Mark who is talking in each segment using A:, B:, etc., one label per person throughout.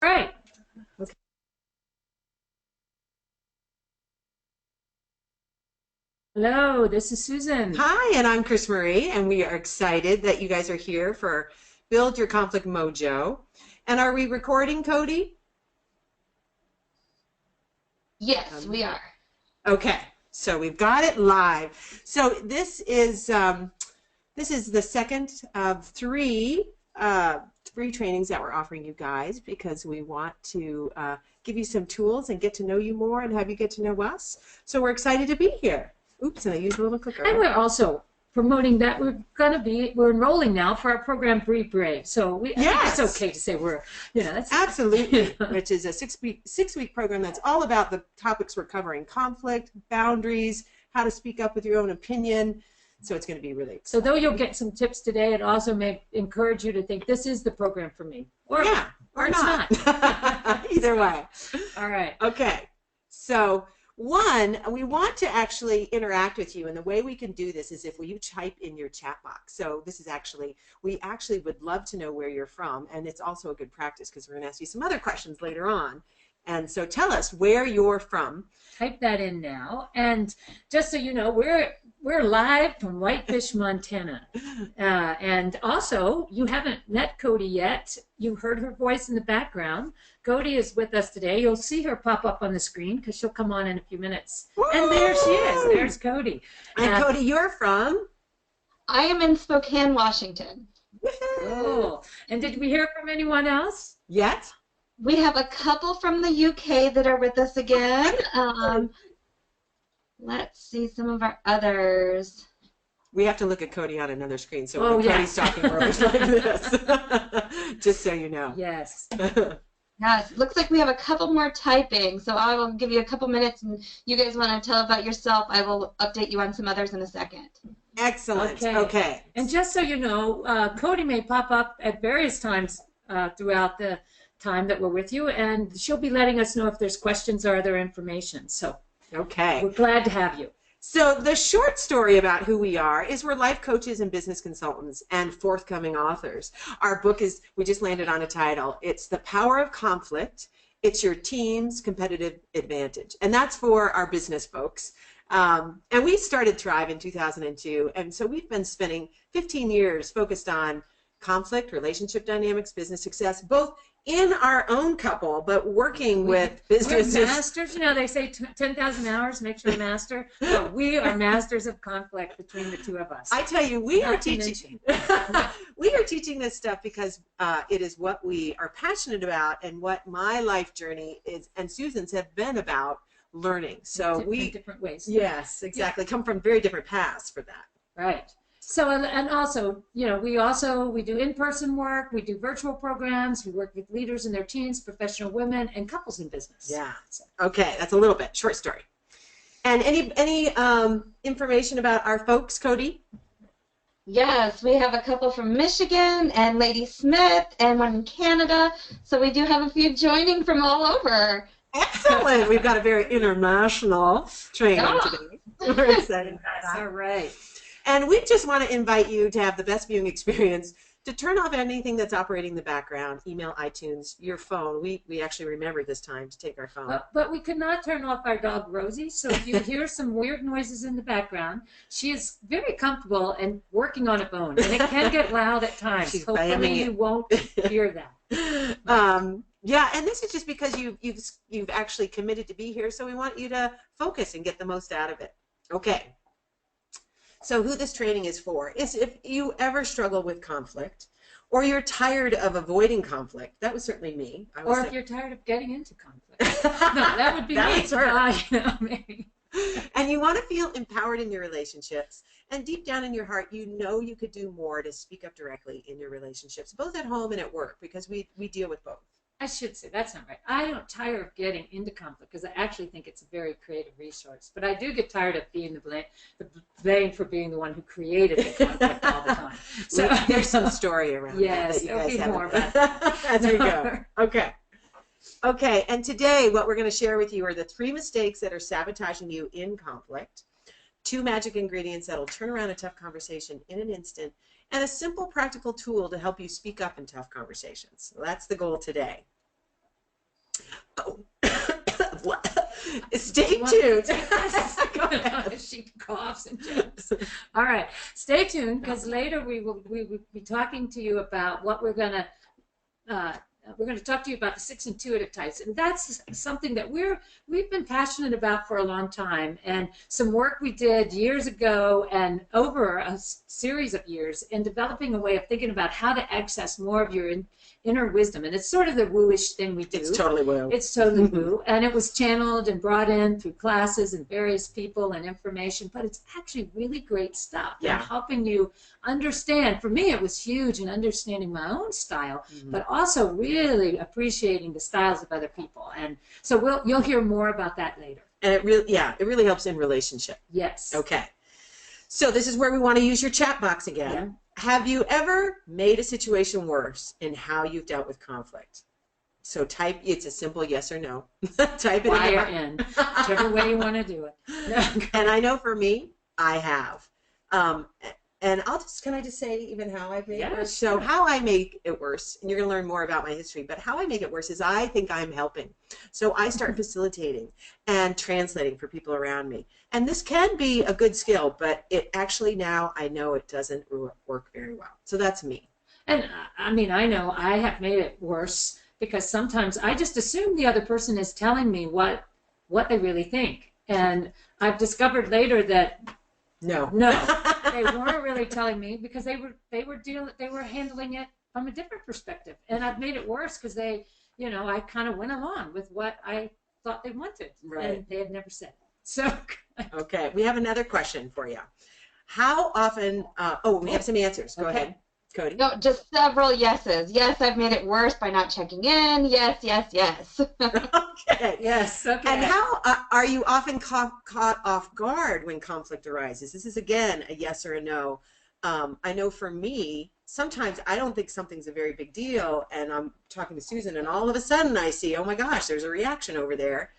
A: right. Okay. Hello, this is Susan.
B: Hi, and I'm Chris Marie, and we are excited that you guys are here for Build Your Conflict Mojo. And are we recording, Cody?
C: Yes, we are.
B: Okay, so we've got it live. So this is the second of three trainings that we're offering you guys because we want to give you some tools and get to know you more and have you get to know us. So we're excited to be here. Oops, and I used a little clicker.
A: And we're also promoting that we're enrolling now for our program Be Brave. So I think it's okay to say that's
B: absolutely, which is a six-week program that's all about the topics we're covering: conflict, boundaries, how to speak up with your own opinion. So it's going to be really exciting.
A: So though you'll get some tips today, it also may encourage you to think this is the program for me.
B: Or
A: it's not.
B: Either way.
A: All right.
B: Okay. So we want to actually interact with you, and the way we can do this is if you type in your chat box. So we actually would love to know where you're from, and it's also a good practice because we're going to ask you some other questions later on. And so tell us where you're from.
A: Type that in now, and just so you know, we're live from Whitefish, Montana, and also you haven't met Cody yet. You heard her voice in the background. Cody is with us today. You'll see her pop up on the screen because she'll come on in a few minutes.
B: Woo!
A: And there she is. There's Cody.
B: And Cody, you're from?
C: I am in Spokane, Washington.
A: Oh, and did we hear from anyone else?
B: Yet?
C: We have a couple from the UK that are with us again. Let's see some of our others.
B: We have to look at Cody on another screen, so
A: when
B: Cody's talking, we're always like this. Just so you know.
A: Yes.
C: Yes, looks like we have a couple more typing, so I will give you a couple minutes, and you guys want to tell about yourself. I will update you on some others in a second.
B: Excellent. Okay.
A: And just so you know, Cody may pop up at various times throughout the time that we're with you, and she'll be letting us know if there's questions or other information. So we're glad to have you.
B: So the short story about who we are is we're life coaches and business consultants and forthcoming authors. Our book we just landed on a title. It's The Power of Conflict. It's Your Team's Competitive Advantage. And that's for our business folks. And we started Thrive in 2002. And so we've been spending 15 years focused on conflict, relationship dynamics, business success, both in our own couple, but working with businesses.
A: We're masters. They say 10,000 hours makes you a master. But we are masters of conflict between the two of us.
B: I tell you, we are teaching this stuff because it is what we are passionate about and what my life journey is, and Susan's have been about learning. So
A: in different ways.
B: Yes, exactly. Come from very different paths for that.
A: Right. So, and also, we do in-person work, we do virtual programs, we work with leaders and their teams, professional women, and couples in business.
B: Yeah. Okay, that's a little bit short story. And any information about our folks, Cody?
C: Yes, we have a couple from Michigan and Lady Smith and one in Canada. So we do have a few joining from all over.
B: Excellent. We've got a very international training today. We're excited.
A: That's all right.
B: And we just want to invite you to have the best viewing experience, to turn off anything that's operating in the background, email, iTunes, your phone. We actually remembered this time to take our phone.
A: But we could not turn off our dog, Rosie, so if you hear some weird noises in the background, she is very comfortable and working on a bone, and it can get loud at times.
B: She's
A: Hopefully you won't hear that.
B: Yeah, and this is just because you've actually committed to be here, so we want you to focus and get the most out of it. Okay. So who this training is for is if you ever struggle with conflict, or you're tired of avoiding conflict. That was certainly me.
A: Or if you're tired of getting into conflict. No, that would be me. Maybe.
B: And you want to feel empowered in your relationships, and deep down in your heart, you know you could do more to speak up directly in your relationships, both at home and at work, because we deal with both.
A: I should say, that's not right. I don't tire of getting into conflict because I actually think it's a very creative resource. But I do get tired of being the blame for being the one who created the conflict all the time.
B: So there's some story around
A: yes,
B: that you
A: there'll
B: guys
A: be
B: have
A: more about that.
B: as we go. Okay, and today what we're going to share with you are the 3 mistakes that are sabotaging you in conflict, 2 magic ingredients that will turn around a tough conversation in an instant, and a simple practical tool to help you speak up in tough conversations. So that's the goal today. Oh, stay tuned. Go ahead.
A: She coughs and jokes. All right, stay tuned because later we will be talking to you about what uh, we're going to talk to you about the 6 intuitive types, and that's something that we've been passionate about for a long time, and some work we did years ago and over a series of years in developing a way of thinking about how to access more of your inner wisdom. And it's sort of the woo-ish thing we do.
B: It's totally woo.
A: It's totally woo, and it was channeled and brought in through classes and various people and information, but it's actually really great stuff.
B: Yeah.
A: And helping you understand. For me, it was huge in understanding my own style, but also really appreciating the styles of other people. And so you'll hear more about that later.
B: And it really helps in relationship.
A: Yes.
B: Okay. So this is where we want to use your chat box again.
A: Yeah.
B: Have you ever made a situation worse in how you've dealt with conflict? So it's a simple yes or no. Type it
A: Fire in, whichever way you want to do it.
B: And I know for me, I have. And can I just say even how I've made it worse?
A: Sure.
B: So how I make it worse, and you're going to learn more about my history, but how I make it worse is I think I'm helping. So I start facilitating and translating for people around me. And this can be a good skill, but it actually now I know it doesn't work very well. So that's me.
A: And I mean, I know I have made it worse because sometimes I just assume the other person is telling me what they really think. And I've discovered later that
B: No,
A: they weren't really telling me because they were handling it from a different perspective. And I've made it worse because I kind of went along with what I thought they wanted.
B: Right.
A: And they had never said it. So
B: Okay, we have another question for you. How often, we have some answers. Go ahead, Cody.
C: No, just several yeses. Yes, I've made it worse by not checking in. Yes, yes, yes.
B: Okay.
A: yes, okay.
B: And how are you often caught off guard when conflict arises? This is, again, a yes or a no. I know for me, sometimes I don't think something's a very big deal, and I'm talking to Susan, and all of a sudden I see, oh my gosh, there's a reaction over there,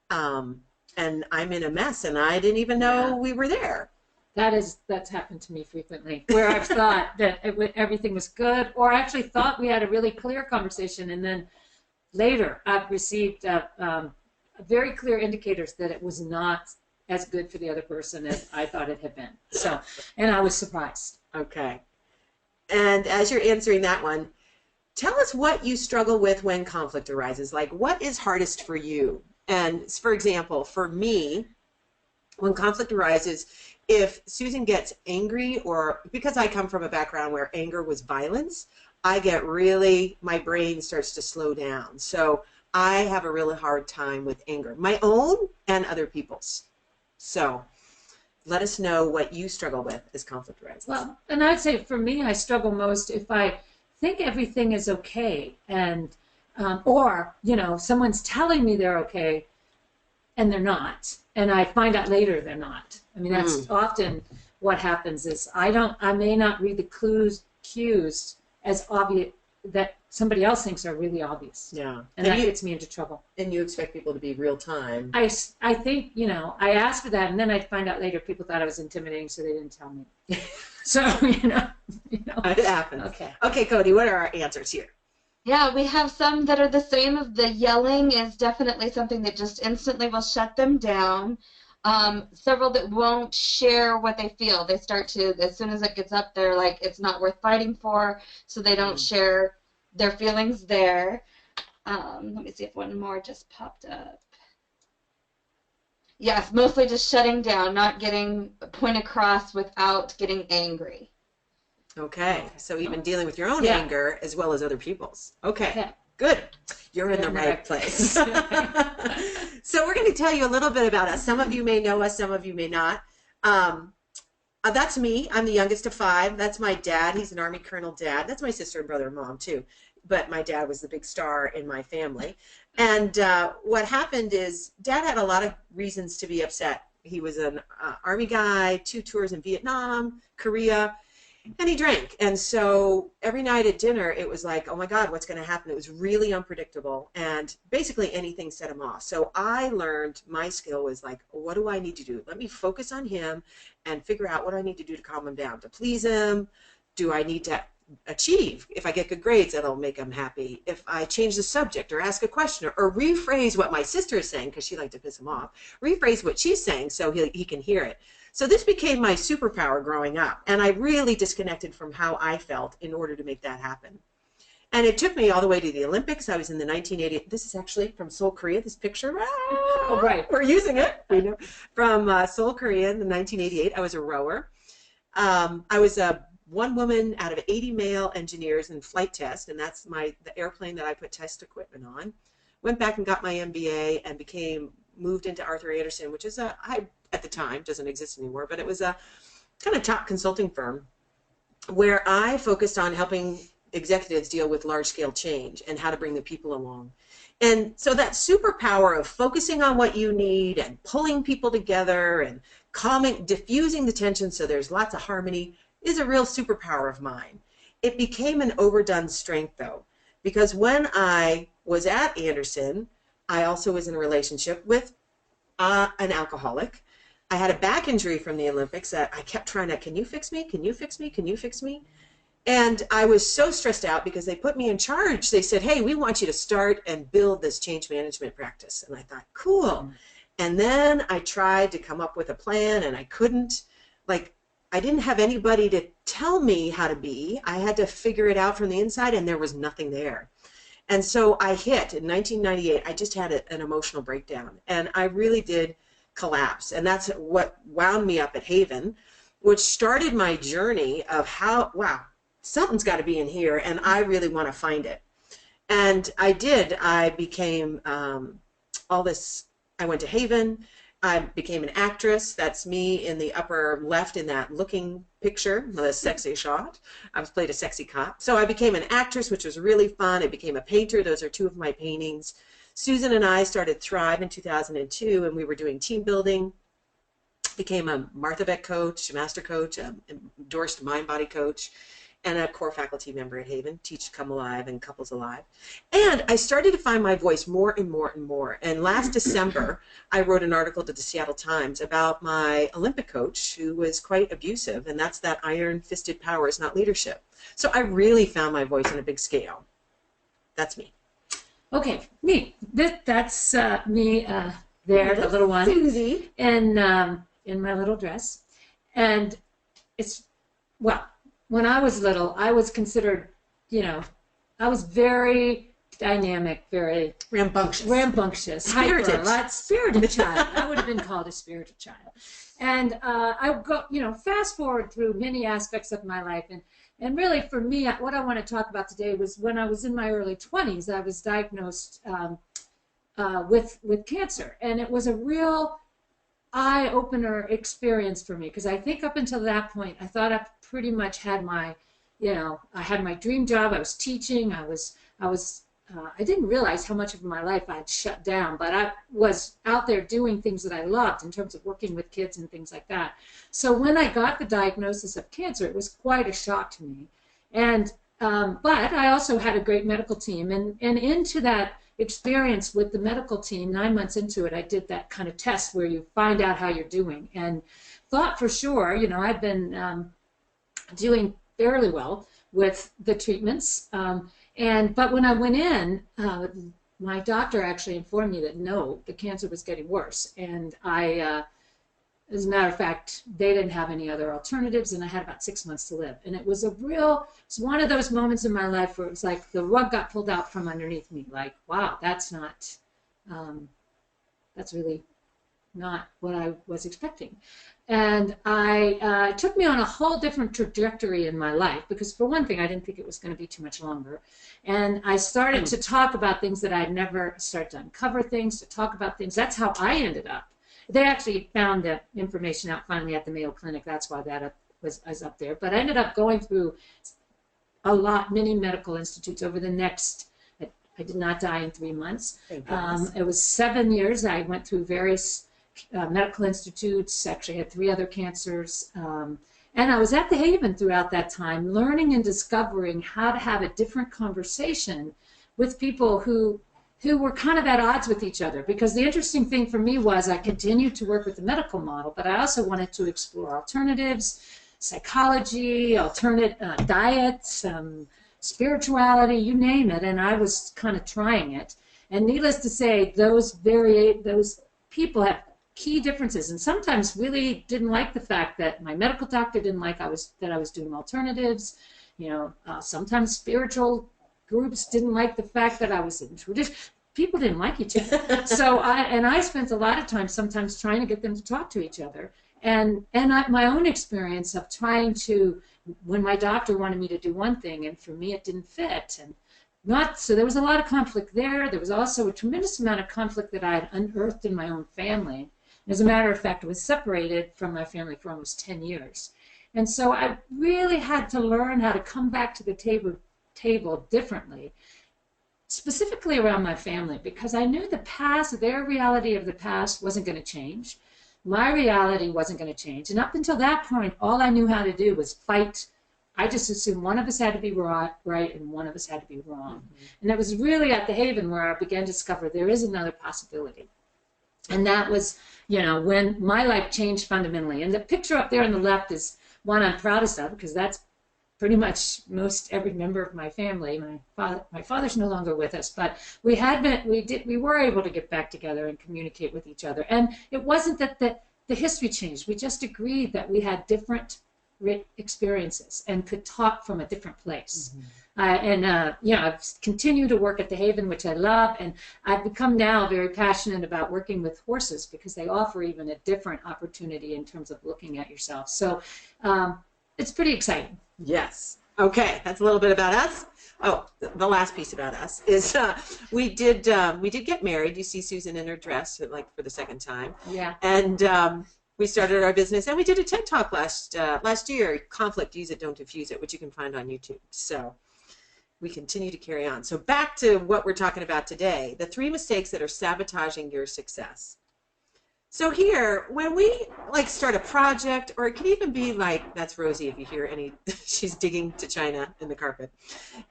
B: and I'm in a mess, and I didn't even know we were there.
A: That's happened to me frequently, where I've thought that everything was good, or I actually thought we had a really clear conversation, and then later I've received very clear indicators that it was not as good for the other person as I thought it had been. So, and I was surprised.
B: Okay. And as you're answering that one, tell us what you struggle with when conflict arises. Like, what is hardest for you? And for example, for me, when conflict arises, if Susan gets angry, or because I come from a background where anger was violence, my brain starts to slow down. So I have a really hard time with anger, my own and other people's. So let us know what you struggle with as conflict arises.
A: Well, and I'd say for me, I struggle most if I think everything is okay, and or someone's telling me they're okay, and they're not, and I find out later they're not. I mean, that's often what happens. Is I may not read the cues as obvious that somebody else thinks are really obvious.
B: Yeah,
A: and that gets me into trouble.
B: And you expect people to be real time.
A: I think I asked for that, and then I find out later people thought I was intimidating, so they didn't tell me. So
B: It happens. Okay, Cody, what are our answers here?
C: Yeah, we have some that are the same. Of the yelling is definitely something that just instantly will shut them down. Several that won't share what they feel. They start to, as soon as it gets up there, like it's not worth fighting for, so they don't share their feelings there. Let me see if one more just popped up. Yes, mostly just shutting down, not getting a point across without getting angry.
B: Okay, so even dealing with your own anger as well as other people's. Okay, good. You're in the right place. So we're going to tell you a little bit about us. Some of you may know us, some of you may not. That's me. I'm the youngest of 5. That's my dad. He's an Army Colonel dad. That's my sister and brother and mom, too. But my dad was the big star in my family. And what happened is Dad had a lot of reasons to be upset. He was an Army guy, 2 tours in Vietnam, Korea, and he drank. And so every night at dinner, it was like, oh my God, what's going to happen? It was really unpredictable. And basically anything set him off. So I learned my skill was like, what do I need to do? Let me focus on him and figure out what I need to do to calm him down, to please him. Do I need to achieve. If I get good grades, that'll make him happy. If I change the subject or ask a question or rephrase what my sister is saying, because she liked to piss him off, rephrase what she's saying so he can hear it. So this became my superpower growing up, and I really disconnected from how I felt in order to make that happen. And it took me all the way to the Olympics. I was in the 1980. This is actually from Seoul, Korea, this picture.
A: Oh, right.
B: We're using it. We know. From Seoul, Korea in 1988. I was a rower. I was a one woman out of 80 male engineers in flight test, and that's the airplane that I put test equipment on. Went back and got my MBA and moved into Arthur Andersen, which is at the time, doesn't exist anymore, but it was a kind of top consulting firm where I focused on helping executives deal with large-scale change and how to bring the people along. And so that superpower of focusing on what you need and pulling people together and diffusing the tension so there's lots of harmony is a real superpower of mine. It became an overdone strength, though, because when I was at Anderson, I also was in a relationship with an alcoholic. I had a back injury from the Olympics that I kept trying to, can you fix me? Can you fix me? Can you fix me? And I was so stressed out because they put me in charge. They said, hey, we want you to start and build this change management practice. And I thought, cool. And then I tried to come up with a plan, and I couldn't. I didn't have anybody to tell me how to be. I had to figure it out from the inside, and there was nothing there. And so I hit, in 1998, I just had an emotional breakdown. And I really did collapse. And that's what wound me up at Haven, which started my journey of wow, something's got to be in here, and I really want to find it. And I did. I became I went to Haven. I became an actress. That's me in the upper left in that looking picture, the sexy shot. I played a sexy cop. So I became an actress, which was really fun. I became a painter. Those are two of my paintings. Susan and I started Thrive in 2002, and we were doing team building. Became a Martha Beck coach, a master coach, endorsed mind body coach, and a core faculty member at Haven, teach Come Alive and Couples Alive. And I started to find my voice more and more and more. And last December, I wrote an article to the Seattle Times about my Olympic coach who was quite abusive, and that's that iron-fisted power is not leadership. So I really found my voice on a big scale. That's me.
A: Okay, me. That's me there, the little one.
B: Susie.
A: And in my little dress. And when I was little, I was considered, I was very dynamic, very rambunctious,
B: spirited.
A: Spirited child. I would have been called a spirited child. And I go, fast forward through many aspects of my life. And really for me, what I want to talk about today was when I was in my early 20s, I was diagnosed with cancer. And it was a real eye-opener experience for me, because I think up until that point, I thought I pretty much had my, I had my dream job. I was teaching. I didn't realize how much of my life I had shut down, but I was out there doing things that I loved in terms of working with kids and things like that. So when I got the diagnosis of cancer, it was quite a shock to me. And but I also had a great medical team, and into that experience with the medical team, 9 months into it, I did that kind of test where you find out how you're doing, and thought for sure, I've been doing fairly well with the treatments. But when I went in, my doctor actually informed me that no, the cancer was getting worse, and as a matter of fact, they didn't have any other alternatives, and I had about 6 months to live. And it was it's one of those moments in my life where it was like the rug got pulled out from underneath me. Like, wow, that's really not what I was expecting. And it took me on a whole different trajectory in my life, because for one thing, I didn't think it was going to be too much longer. And I started to talk about things that I'd never started to uncover things, to talk about things. That's how I ended up. They actually found the information out finally at the Mayo Clinic. That's why that was up there. But I ended up going through many medical institutes over the next, I did not die in 3 months. It was 7 years. I went through various medical institutes, actually had 3 other cancers. And I was at the Haven throughout that time, learning and discovering how to have a different conversation with people who were kind of at odds with each other. Because the interesting thing for me was I continued to work with the medical model, but I also wanted to explore alternatives, psychology, alternate diets, spirituality, you name it, and I was kind of trying it. And needless to say, those people have key differences, and sometimes really didn't like the fact that my medical doctor didn't like that I was doing alternatives. Sometimes spiritual groups didn't like the fact that I was in tradition. People didn't like each other. So I spent a lot of time sometimes trying to get them to talk to each other. And my own experience of trying to, when my doctor wanted me to do one thing and for me it didn't fit. So there was a lot of conflict there. There was also a tremendous amount of conflict that I had unearthed in my own family. As a matter of fact, I was separated from my family for almost 10 years. And so I really had to learn how to come back to the table differently, specifically around my family, because I knew the past, their reality of the past wasn't going to change. My reality wasn't going to change. And up until that point, all I knew how to do was fight. I just assumed one of us had to be right and one of us had to be wrong. Mm-hmm. And it was really at the Haven where I began to discover there is another possibility. And that was, when my life changed fundamentally. And the picture up there on the left is one I'm proudest of, because that's pretty much most every member of my family. My father's no longer with us, but we were able to get back together and communicate with each other. And it wasn't that the history changed. We just agreed that we had different experiences and could talk from a different place. Mm-hmm. I've continued to work at the Haven, which I love, and I've become now very passionate about working with horses because they offer even a different opportunity in terms of looking at yourself. So it's pretty exciting.
B: Yes. Okay, that's a little bit about us. Oh, the last piece about us is we did get married. You see Susan in her dress for the second time.
A: Yeah.
B: And we started our business, and we did a TED Talk last year, Conflict, Use It, Don't Diffuse It, which you can find on YouTube. So we continue to carry on. So back to what we're talking about today, the 3 mistakes that are sabotaging your success. So here, when we start a project, or it can even be that's Rosie if you hear any, she's digging to China in the carpet.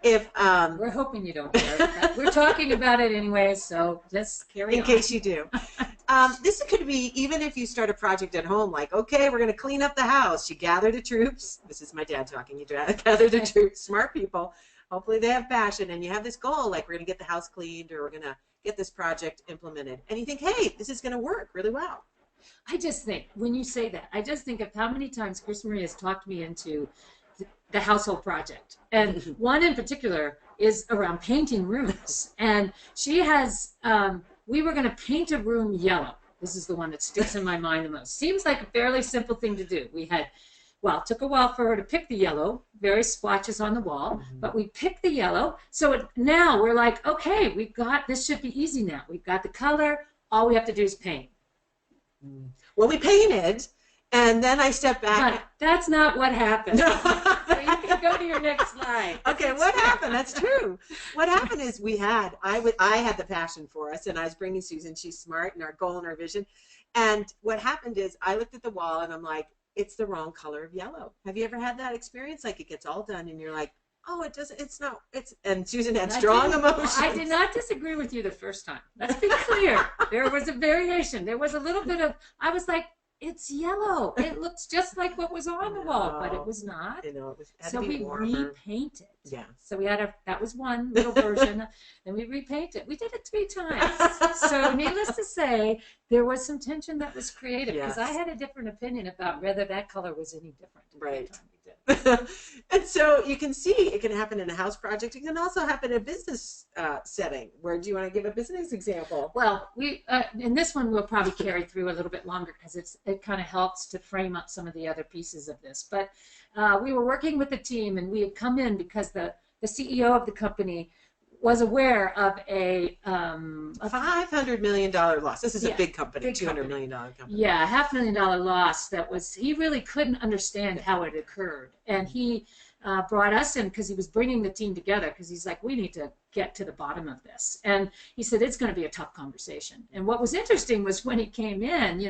A: We're hoping you don't hear it. We're talking about it anyway, so just carry on.
B: In case you do. This could be even if you start a project at home, okay, we're going to clean up the house. You gather the troops. This is my dad talking. You gather the troops, smart people. Hopefully they have passion, and you have this goal, we're going to get the house cleaned, or we're going to get this project implemented. And you think, hey, this is going to work really well.
A: I just think, when you say that, I just think of how many times Chris Marie has talked me into the household project. And one in particular is around painting rooms. And she has, we were going to paint a room yellow. This is the one that sticks in my mind the most. Seems like a fairly simple thing to do. It took a while for her to pick the yellow, various splotches on the wall, but we picked the yellow. So now we're like, okay, this should be easy now. We've got the color, all we have to do is paint.
B: Well, we painted, and then I stepped back.
A: But that's not what happened. So you can go to your next slide.
B: Okay, what happened? That's true. What happened is I had the passion for us, and I was bringing Susan. She's smart, and our goal and our vision. And what happened is I looked at the wall, and I'm like, it's the wrong color of yellow. Have you ever had that experience? It gets all done, and you're like, oh, it doesn't, it's not, and Susan had strong emotions.
A: I did not disagree with you the first time. Let's be clear. There was a variation. There was a little bit of, I was like, it's yellow. It looks just like what was on the wall, but it was not. So we repainted.
B: Yeah.
A: So that was one little version. Then we repainted. We did it 3 times. So needless to say, there was some tension that was created because I had a different opinion about whether that color was any different.
B: Right. And so you can see it can happen in a house project. It can also happen in a business setting. Where do you want to give a business example?
A: Well, we in this one we'll probably carry through a little bit longer because it kind of helps to frame up some of the other pieces of this. But we were working with the team, and we had come in because the CEO of the company was aware of a
B: $500 million loss. This is a big company, $200 million company.
A: Yeah, $500,000 loss. He really couldn't understand how it occurred, and he brought us in because he was bringing the team together because he's like, we need to get to the bottom of this. And he said it's going to be a tough conversation. And what was interesting was when he came in,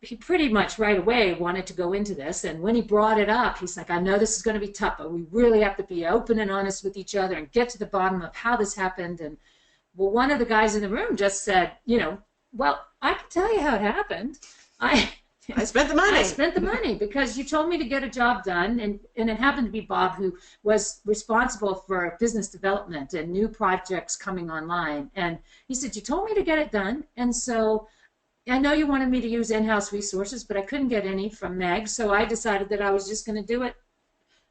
A: he pretty much right away wanted to go into this. And when he brought it up, he's like, I know this is going to be tough, but we really have to be open and honest with each other and get to the bottom of how this happened. And one of the guys in the room just said, well, I can tell you how it happened.
B: I spent the money.
A: I spent the money because you told me to get a job done, and it happened to be Bob who was responsible for business development and new projects coming online. And he said, you told me to get it done, and so I know you wanted me to use in-house resources, but I couldn't get any from Meg, so I decided that I was just going to do it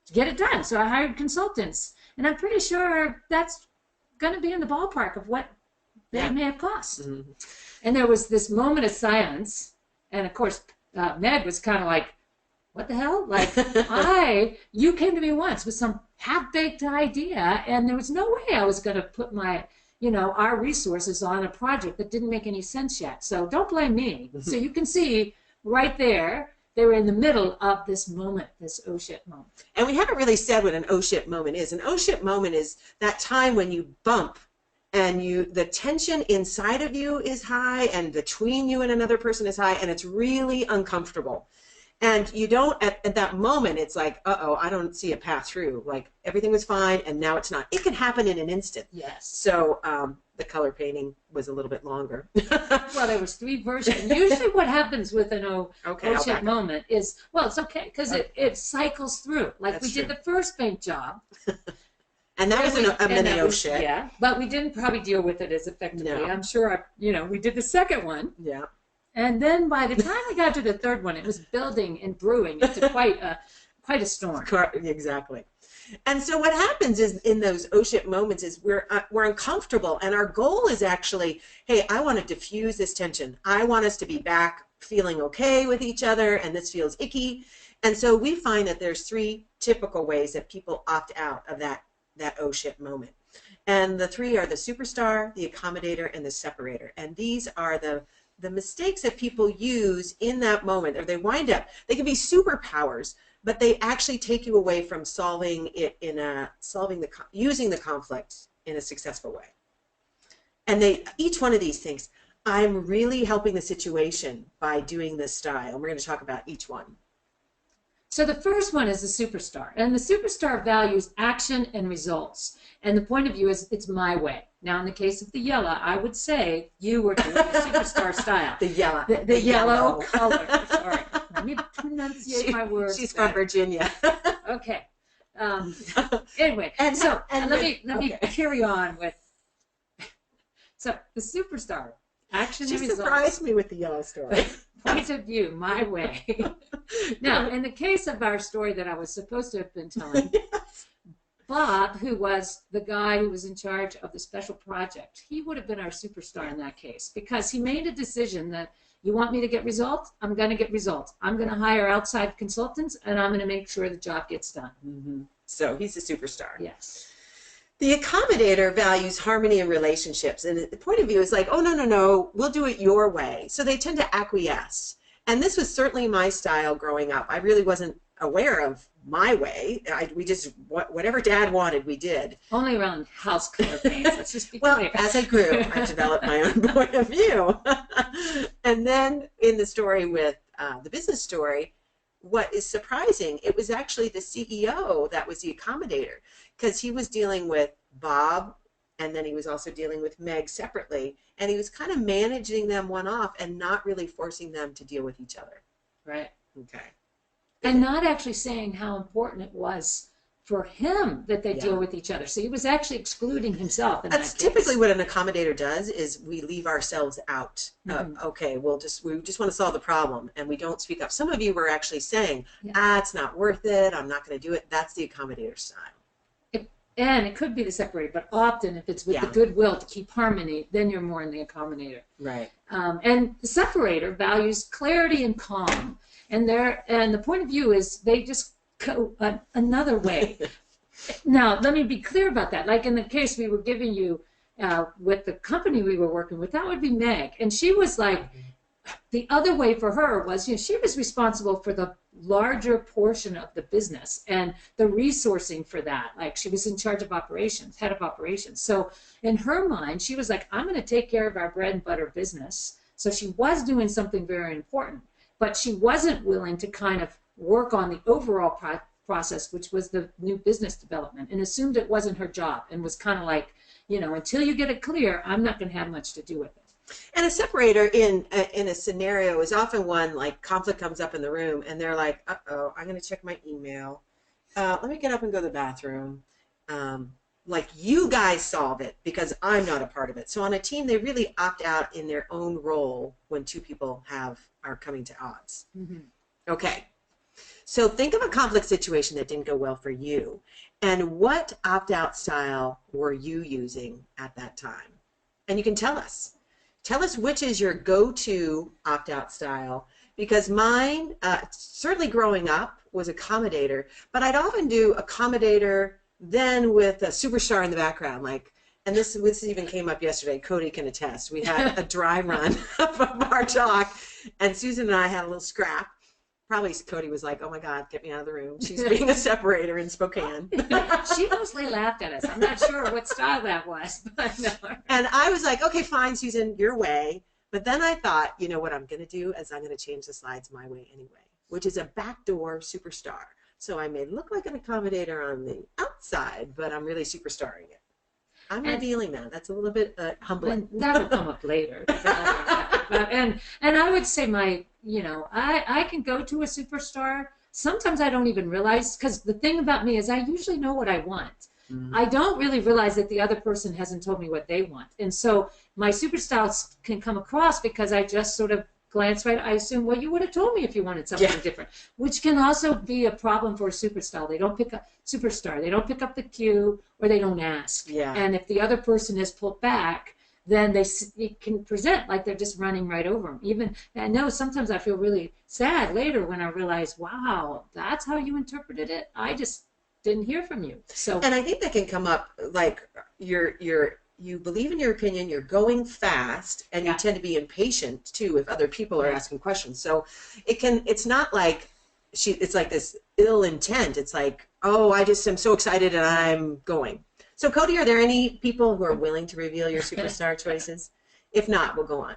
A: to get it done. So I hired consultants, and I'm pretty sure that's going to be in the ballpark of what they may have cost. Mm-hmm. And there was this moment of silence, and of course, Meg was kind of like, what the hell? Like, you came to me once with some half-baked idea, and there was no way I was going to put our resources on a project that didn't make any sense yet. So don't blame me. So you can see right there, they were in the middle of this moment, this oh shit moment.
B: And we haven't really said what an oh shit moment is. An oh shit moment is that time when you bump and the tension inside of you is high and between you and another person is high, and it's really uncomfortable. And you don't, at that moment, it's like, uh-oh, I don't see a path through. Like, everything was fine, and now it's not. It can happen in an instant.
A: Yes.
B: So the color painting was a little bit longer.
A: Well, there was 3 versions. Usually what happens with an oh shit moment is, well, it's okay, because it cycles through. Like, we did the first paint job.
B: And that was a mini oh shit.
A: Yeah, but we didn't probably deal with it as effectively.
B: No.
A: I'm sure, we did the second one.
B: Yeah.
A: And then by the time we got to the third one, it was building and brewing into quite a storm.
B: Exactly. And so what happens is in those oh shit moments is we're uncomfortable, and our goal is actually, hey, I want to diffuse this tension. I want us to be back feeling okay with each other, and this feels icky. And so we find that there's 3 typical ways that people opt out of that oh shit moment. And the 3 are the superstar, the accommodator, and the separator. And these are the mistakes that people use in that moment, or they wind up, they can be superpowers, but they actually take you away from solving it using the conflict in a successful way. And each one of these things, I'm really helping the situation by doing this style. And we're going to talk about each one.
A: So the first one is the superstar, and the superstar values action and results. And the point of view is, it's my way. Now, in the case of the yellow, I would say you were doing the superstar style.
B: The yellow.
A: The yellow color. Sorry. Let me pronunciate my words.
B: She's from Virginia.
A: Okay. Anyway, let me carry on with. So the superstar, action and results.
B: She surprised me with the yellow story.
A: Point of view, my way. Now, in the case of our story that I was supposed to have been telling, yes. Bob, who was the guy who was in charge of the special project, he would have been our superstar in that case, because he made a decision that, you want me to get results? I'm going to get results. I'm going to hire outside consultants, and I'm going to make sure the job gets done.
B: Mm-hmm. So he's a superstar.
A: Yes.
B: The accommodator values harmony in relationships, and the point of view is like, oh, no, we'll do it your way. So they tend to acquiesce. And this was certainly my style growing up. I really wasn't aware of my way. We just, whatever Dad wanted, we did.
A: Only around house color paints. Let's just be
B: well,
A: clear.
B: As I grew, I developed my own point of view. And then in the story with the business story, what is surprising, it was actually the CEO that was the accommodator, because he was dealing with Bob, and then he was also dealing with Meg separately, and he was kind of managing them one off and not really forcing them to deal with each other.
A: Right.
B: Okay.
A: And not actually saying how important it was for him that they deal with each other. So he was actually excluding himself.
B: That's typically what an accommodator does, is we leave ourselves out. Okay, we just want to solve the problem, and we don't speak up. Some of you were actually saying, it's not worth it, I'm not going to do it. That's the accommodator style.
A: And it could be the separator, but often if it's with the goodwill to keep harmony, then you're more in the accommodator.
B: Right.
A: And the separator values clarity and calm. And the point of view is they just go another way. Now, let me be clear about that. Like in the case we were giving you with the company we were working with, that would be Meg. And she was like, the other way for her was, she was responsible for the larger portion of the business and the resourcing for that. Like, she was in charge of operations, head of operations. So in her mind, she was like, I'm going to take care of our bread and butter business. So she was doing something very important, but she wasn't willing to kind of work on the overall process, which was the new business development, and assumed it wasn't her job, and was kind of like, until you get it clear, I'm not going to have much to do with it.
B: And a separator in a scenario is often one like conflict comes up in the room and they're like, uh-oh, I'm going to check my email. Let me get up and go to the bathroom. Like you guys solve it because I'm not a part of it. So on a team, they really opt out in their own role when two people are coming to odds.
A: Mm-hmm.
B: Okay. So think of a conflict situation that didn't go well for you. And what opt-out style were you using at that time? And you can tell us. Tell us which is your go-to opt-out style, because mine, certainly growing up, was accommodator, but I'd often do accommodator then with a superstar in the background, like, and this even came up yesterday. Cody can attest. We had a dry run of our talk, and Susan and I had a little scrap. Probably Cody was like, oh my God, get me out of the room. She's being a separator in Spokane.
A: She mostly laughed at us. I'm not sure what style that was. But no.
B: And I was like, okay, fine, Susan, your way. But then I thought, you know what I'm going to do is I'm going to change the slides my way anyway, which is a backdoor superstar. So I may look like an accommodator on the outside, but I'm really superstarring it. I'm revealing that. That's a little bit humbling.
A: That'll come up later. And I would say I can go to a superstar. Sometimes I don't even realize, because the thing about me is I usually know what I want. Mm-hmm. I don't really realize that the other person hasn't told me what they want. And so my superstars can come across because I just sort of glance right. I assume, well, you would have told me if you wanted something different, which can also be a problem for a superstar. They don't pick up the cue, or they don't ask.
B: Yeah.
A: And if the other person is pulled back, then they can present like they're just running right over them. Even, I know sometimes I feel really sad later when I realize, wow, that's how you interpreted it. I just didn't hear from you. So,
B: and I think that can come up like you believe in your opinion, you're going fast, and you tend to be impatient too if other people are asking questions. So it's not like it's like this ill intent. It's like, oh, I just am so excited and I'm going. So Cody, are there any people who are willing to reveal your superstar choices? If not, we'll go on.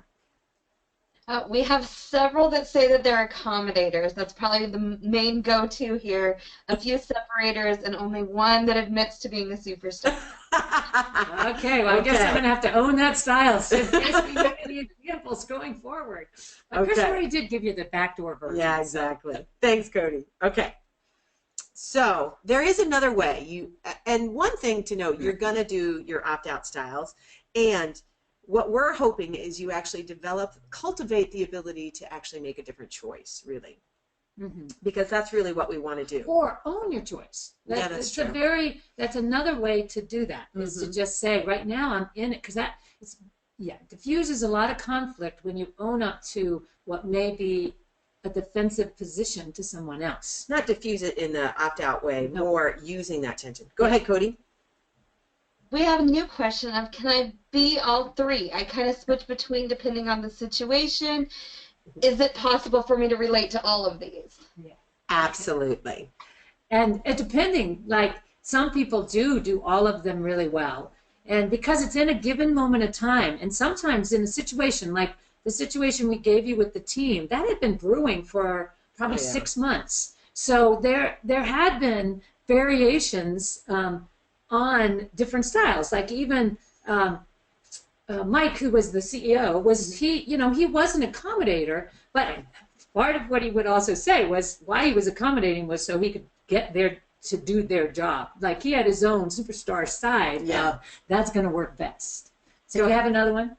C: We have several that say that they're accommodators. That's probably the main go-to here. A few separators, and only one that admits to being a superstar.
A: Okay, well, I guess I'm going to have to own that style so in case we get any examples going forward. But Chris already did give you the backdoor version.
B: Yeah, exactly. So. Thanks, Cody. Okay. So there is another way. And one thing to note, you're going to do your opt-out styles, and what we're hoping is you actually cultivate the ability to actually make a different choice, really. Mm-hmm. Because that's really what we want to do.
A: Or own your choice.
B: That's true.
A: That's another way to do that, is to just say, right now I'm in it, because diffuses a lot of conflict when you own up to what may be a defensive position to someone else.
B: Not diffuse it in the opt-out way, more using that tension. Go ahead, Cody.
C: We have a new question of, can I be all three? I kind of switch between depending on the situation. Is it possible for me to relate to all of these?
A: Yeah.
B: Absolutely.
A: And depending, like some people do all of them really well. And because it's in a given moment of time, and sometimes in a situation like the situation we gave you with the team, that had been brewing for probably 6 months. So there had been variations on different styles. Like even Mike, who was the CEO, he was an accommodator, but part of what he would also say was why he was accommodating was so he could get there to do their job. Like he had his own superstar side.
B: Yeah,
A: that's going to work best. So you have another one?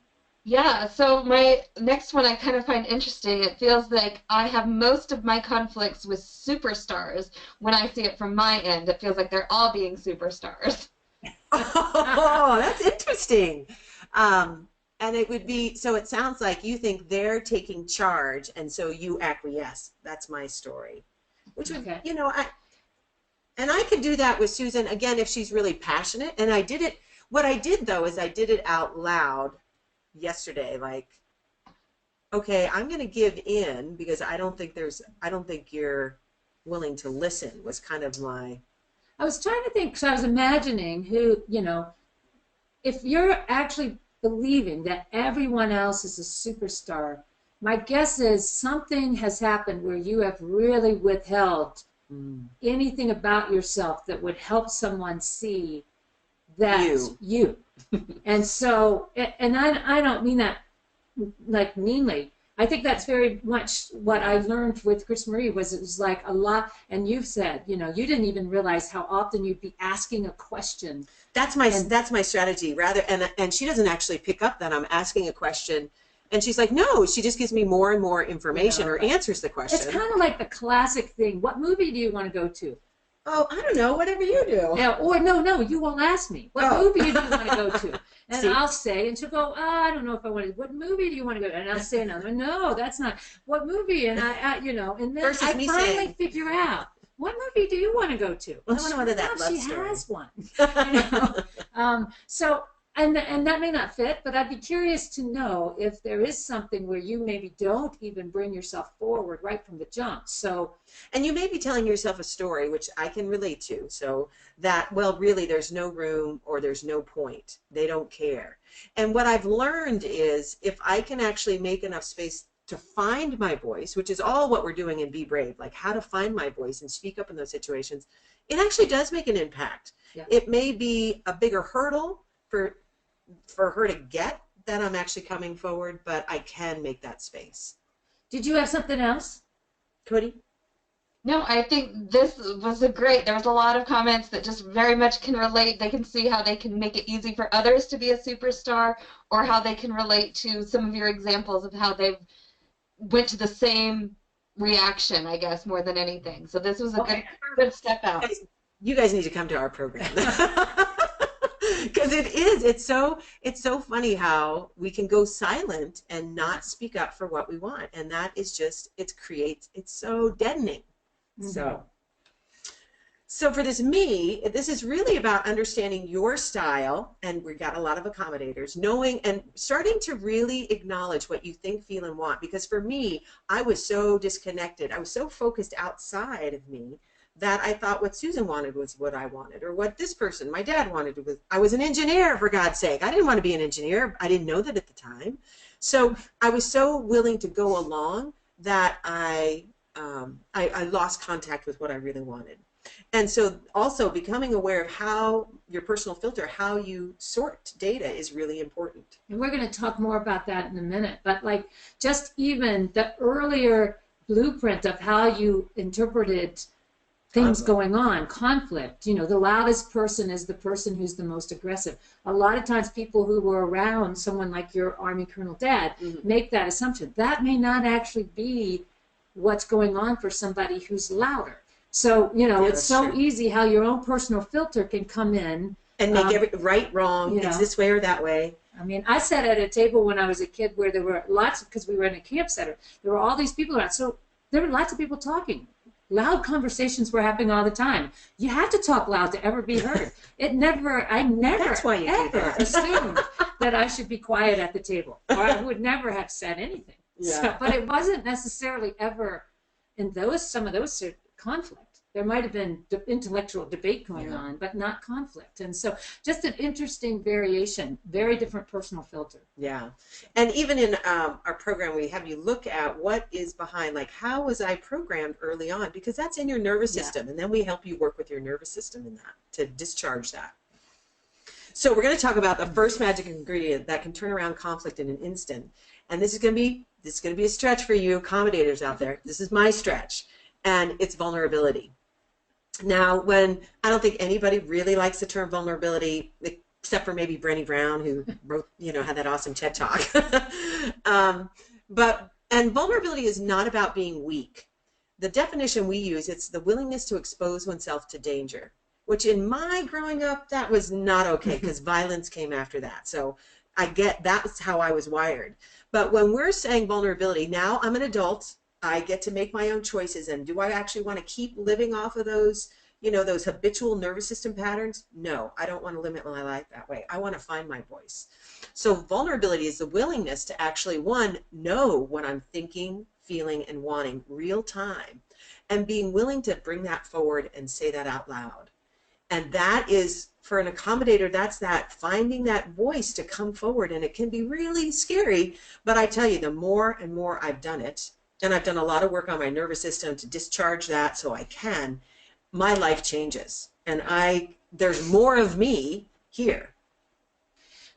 C: Yeah, so my next one I kind of find interesting. It feels like I have most of my conflicts with superstars. When I see it from my end, it feels like they're all being superstars.
B: Oh, that's interesting. And it would be, so it sounds like you think they're taking charge, and so you acquiesce. That's my story. Which would, I could do that with Susan, again, if she's really passionate. And I did it, what I did, though, is I did it out loud yesterday, like, okay, I'm going to give in because I don't think you're willing to listen, was kind of my...
A: I was trying to think, because I was imagining who, if you're actually believing that everyone else is a superstar, my guess is something has happened where you have really withheld anything about yourself that would help someone see that you. And so, and I don't mean that like meanly. I think that's very much what I learned with Chris Marie was it was like a lot, and you've said, you know, you didn't even realize how often you'd be asking a question.
B: That's my strategy rather, and she doesn't actually pick up that I'm asking a question, and she's like, no, she just gives me more and more information or answers the question.
A: It's kind of like the classic thing. What movie do you want to go to?
B: Oh, I don't know, whatever you do.
A: Yeah, or no, you won't ask me. What movie do you want to go to? And
B: See?
A: I'll say, and she'll go, I don't know if I want to. What movie do you want to go to? And I'll say another, no, that's not. What movie? And you know, and then
B: Versus
A: I
B: me
A: finally
B: saying,
A: figure out, what movie do you want to go to?
B: I want to know that love
A: she
B: story.
A: has one. You know? So, and that may not fit, but I'd be curious to know if there is something where you maybe don't even bring yourself forward right from the jump. So,
B: and you may be telling yourself a story, which I can relate to. So that, well, really, there's no room or there's no point. They don't care. And what I've learned is if I can actually make enough space to find my voice, which is all what we're doing in Be Brave, like how to find my voice and speak up in those situations, it actually does make an impact.
A: Yeah.
B: It may be a bigger hurdle for her to get that I'm actually coming forward, but I can make that space.
A: did you have something else?
B: Cody?
C: No, I think this was there was a lot of comments that just very much can relate. They can see how they can make it easy for others to be a superstar, or how they can relate to some of your examples of how they've went to the same reaction, I guess, more than anything. So this was a good step out.
B: You guys need to come to our program. Because it's so funny how we can go silent and not speak up for what we want. And that is just, it's so deadening. Mm-hmm. So for this is really about understanding your style, and we got a lot of accommodators, knowing and starting to really acknowledge what you think, feel, and want. Because for me, I was so disconnected. I was so focused outside of me that I thought what Susan wanted was what I wanted, or what this person, my dad wanted was. I was an engineer, for God's sake. I didn't want to be an engineer. I didn't know that at the time. So I was so willing to go along that I lost contact with what I really wanted. And so also becoming aware of how your personal filter, how you sort data is really important.
A: And we're going to talk more about that in a minute. But like just even the earlier blueprint of how you interpreted things going on, conflict, you know, the loudest person is the person who's the most aggressive. A lot of times people who were around someone like your Army Colonel dad make that assumption. That may not actually be what's going on for somebody who's louder. So, you know, it's so easy how your own personal filter can come in.
B: And make every right, wrong, it's this way or that way.
A: I mean, I sat at a table when I was a kid where there were because we were in a camp center, there were all these people around. So there were lots of people talking. Loud conversations were happening all the time. You have to talk loud to ever be heard. I never ever assumed that I should be quiet at the table, or I would never have said anything.
B: Yeah.
A: So, but it wasn't necessarily ever in some of those conflict. There might have been intellectual debate going on, but not conflict. And so just an interesting variation, very different personal filter.
B: Yeah. And even in our program, we have you look at what is behind, like how was I programmed early on? Because that's in your nervous system. And then we help you work with your nervous system in that to discharge that. So we're going to talk about the first magic ingredient that can turn around conflict in an instant. And this is going to be a stretch for you accommodators out there. This is my stretch. And it's vulnerability. Now, I don't think anybody really likes the term vulnerability, except for maybe Brené Brown, who wrote, had that awesome TED Talk. And vulnerability is not about being weak. The definition we use, it's the willingness to expose oneself to danger, which in my growing up, that was not okay because violence came after that. So I get that's how I was wired. But when we're saying vulnerability, now I'm an adult. I get to make my own choices. And do I actually want to keep living off of those, those habitual nervous system patterns? No, I don't want to limit my life that way. I want to find my voice. So vulnerability is the willingness to actually, know what I'm thinking, feeling, and wanting real time, and being willing to bring that forward and say that out loud. And that is, for an accommodator, that's that finding that voice to come forward. And it can be really scary. But I tell you, the more and more I've done it, and I've done a lot of work on my nervous system to discharge that so I can, my life changes. And there's more of me here.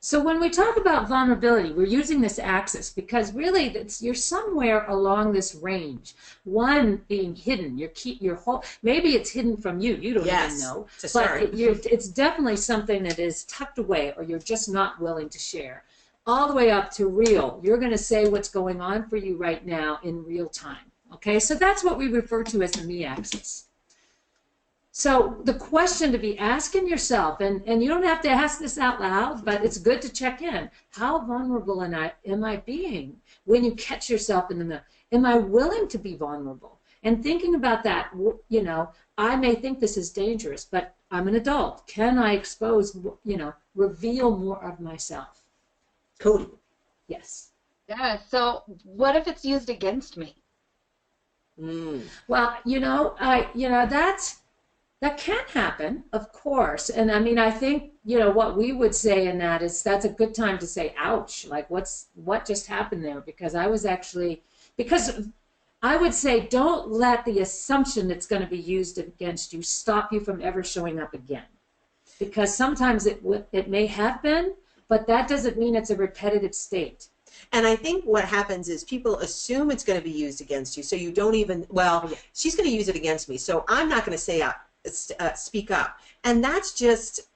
A: So when we talk about vulnerability, we're using this axis because really you're somewhere along this range. One being hidden, your whole, maybe it's hidden from you. You don't even know, but it's definitely something that is tucked away, or you're just not willing to share. All the way up to real. You're going to say what's going on for you right now in real time. Okay, so that's what we refer to as the me axis. So the question to be asking yourself, and you don't have to ask this out loud, but it's good to check in. How vulnerable am I being when you catch yourself in the middle? Am I willing to be vulnerable? And thinking about that, you know, I may think this is dangerous, but I'm an adult. Can I expose, you know, reveal more of myself?
B: Totally.
A: Yes.
C: Yeah. So what if it's used against me?
A: Well, that can happen, of course. And I mean, I think, you know, what we would say in that is that's a good time to say, ouch, like what just happened there? Because I would say don't let the assumption it's going to be used against you stop you from ever showing up again. Because sometimes it may have been, but that doesn't mean it's a repetitive state.
B: And I think what happens is people assume it's going to be used against you, so you don't even, well, she's going to use it against me, so I'm not going to say speak up. And that's just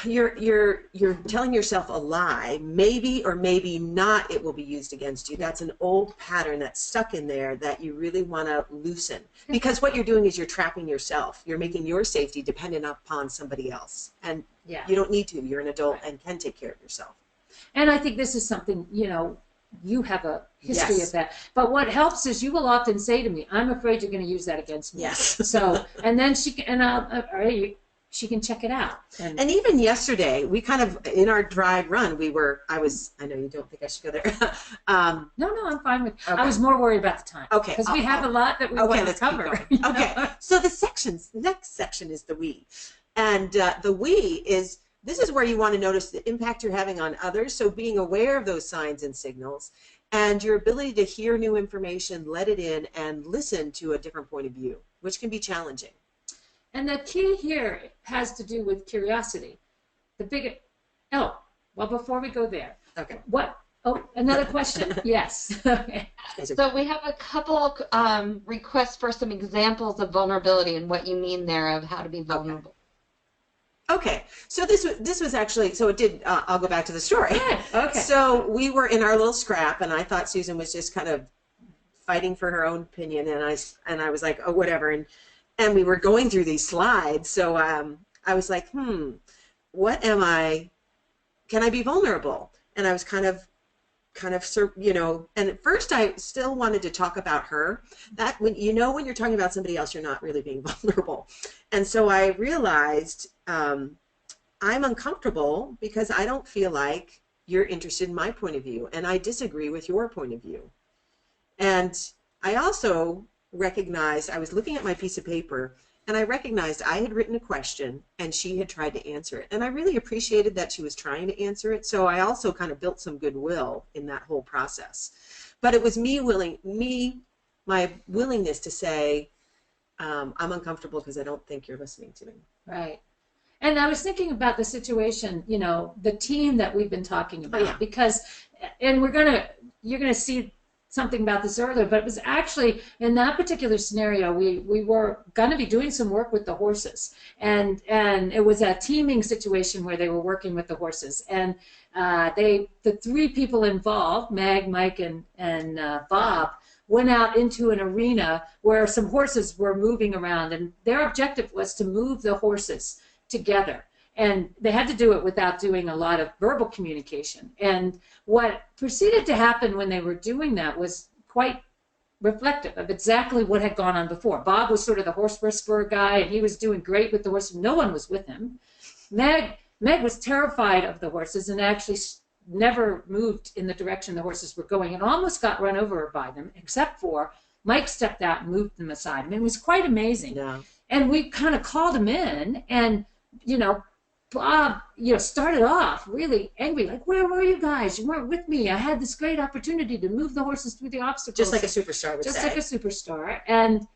B: you're telling yourself a lie. Maybe or maybe not it will be used against you. That's an old pattern that's stuck in there that you really want to loosen, because what you're doing is you're trapping yourself. You're making your safety dependent upon somebody else, and you don't need to. You're an adult and can take care of yourself.
A: And I think this is something, you know, you have a history of that. But what helps is you will often say to me, I'm afraid you're going to use that against me.
B: Yes.
A: So, and then she can check it out.
B: And even yesterday, we kind of, in our dry run, I know you don't think I should go there.
A: No, I'm fine with it. Okay. I was more worried about the time.
B: Okay.
A: Because we have a lot that we want to cover.
B: Okay. So the next section is the we. And the we is, this is where you want to notice the impact you're having on others. So being aware of those signs and signals and your ability to hear new information, let it in, and listen to a different point of view, which can be challenging.
A: And the key here has to do with curiosity. Before we go there.
B: Okay.
A: Another question? Yes. Okay.
C: So we have a couple requests for some examples of vulnerability and what you mean there of how to be vulnerable.
B: Okay, so this was actually, so it did, I'll go back to the story.
A: Yeah. Okay.
B: So we were in our little scrap, and I thought Susan was just kind of fighting for her own opinion, and I was like, oh, whatever, and we were going through these slides, so I was like, what am I, can I be vulnerable? And I was kind of, you know, and at first I still wanted to talk about her. That when you're talking about somebody else, you're not really being vulnerable. And so I realized I'm uncomfortable because I don't feel like you're interested in my point of view, and I disagree with your point of view. And I also recognized, I was looking at my piece of paper, and I recognized I had written a question and she had tried to answer it. And I really appreciated that she was trying to answer it. So I also kind of built some goodwill in that whole process. But it was my willingness to say, I'm uncomfortable because I don't think you're listening to me.
A: Right. And I was thinking about the situation, you know, the team that we've been talking about, because, and you're going to see something about this earlier, but it was actually in that particular scenario, we were going to be doing some work with the horses, and it was a teaming situation where they were working with the horses, and the three people involved, Meg, Mike, and Bob, went out into an arena where some horses were moving around, and their objective was to move the horses together. And they had to do it without doing a lot of verbal communication. And what proceeded to happen when they were doing that was quite reflective of exactly what had gone on before. Bob was sort of the horse whisperer guy, and he was doing great with the horses. No one was with him. Meg was terrified of the horses and actually never moved in the direction the horses were going and almost got run over by them, except for Mike stepped out and moved them aside. I mean, it was quite amazing.
B: Yeah.
A: And we kind of called him in, and, you know, Bob, started off really angry, like, where were you guys? You weren't with me. I had this great opportunity to move the horses through the obstacles.
B: Just like a superstar would say.
A: Just like a superstar. And,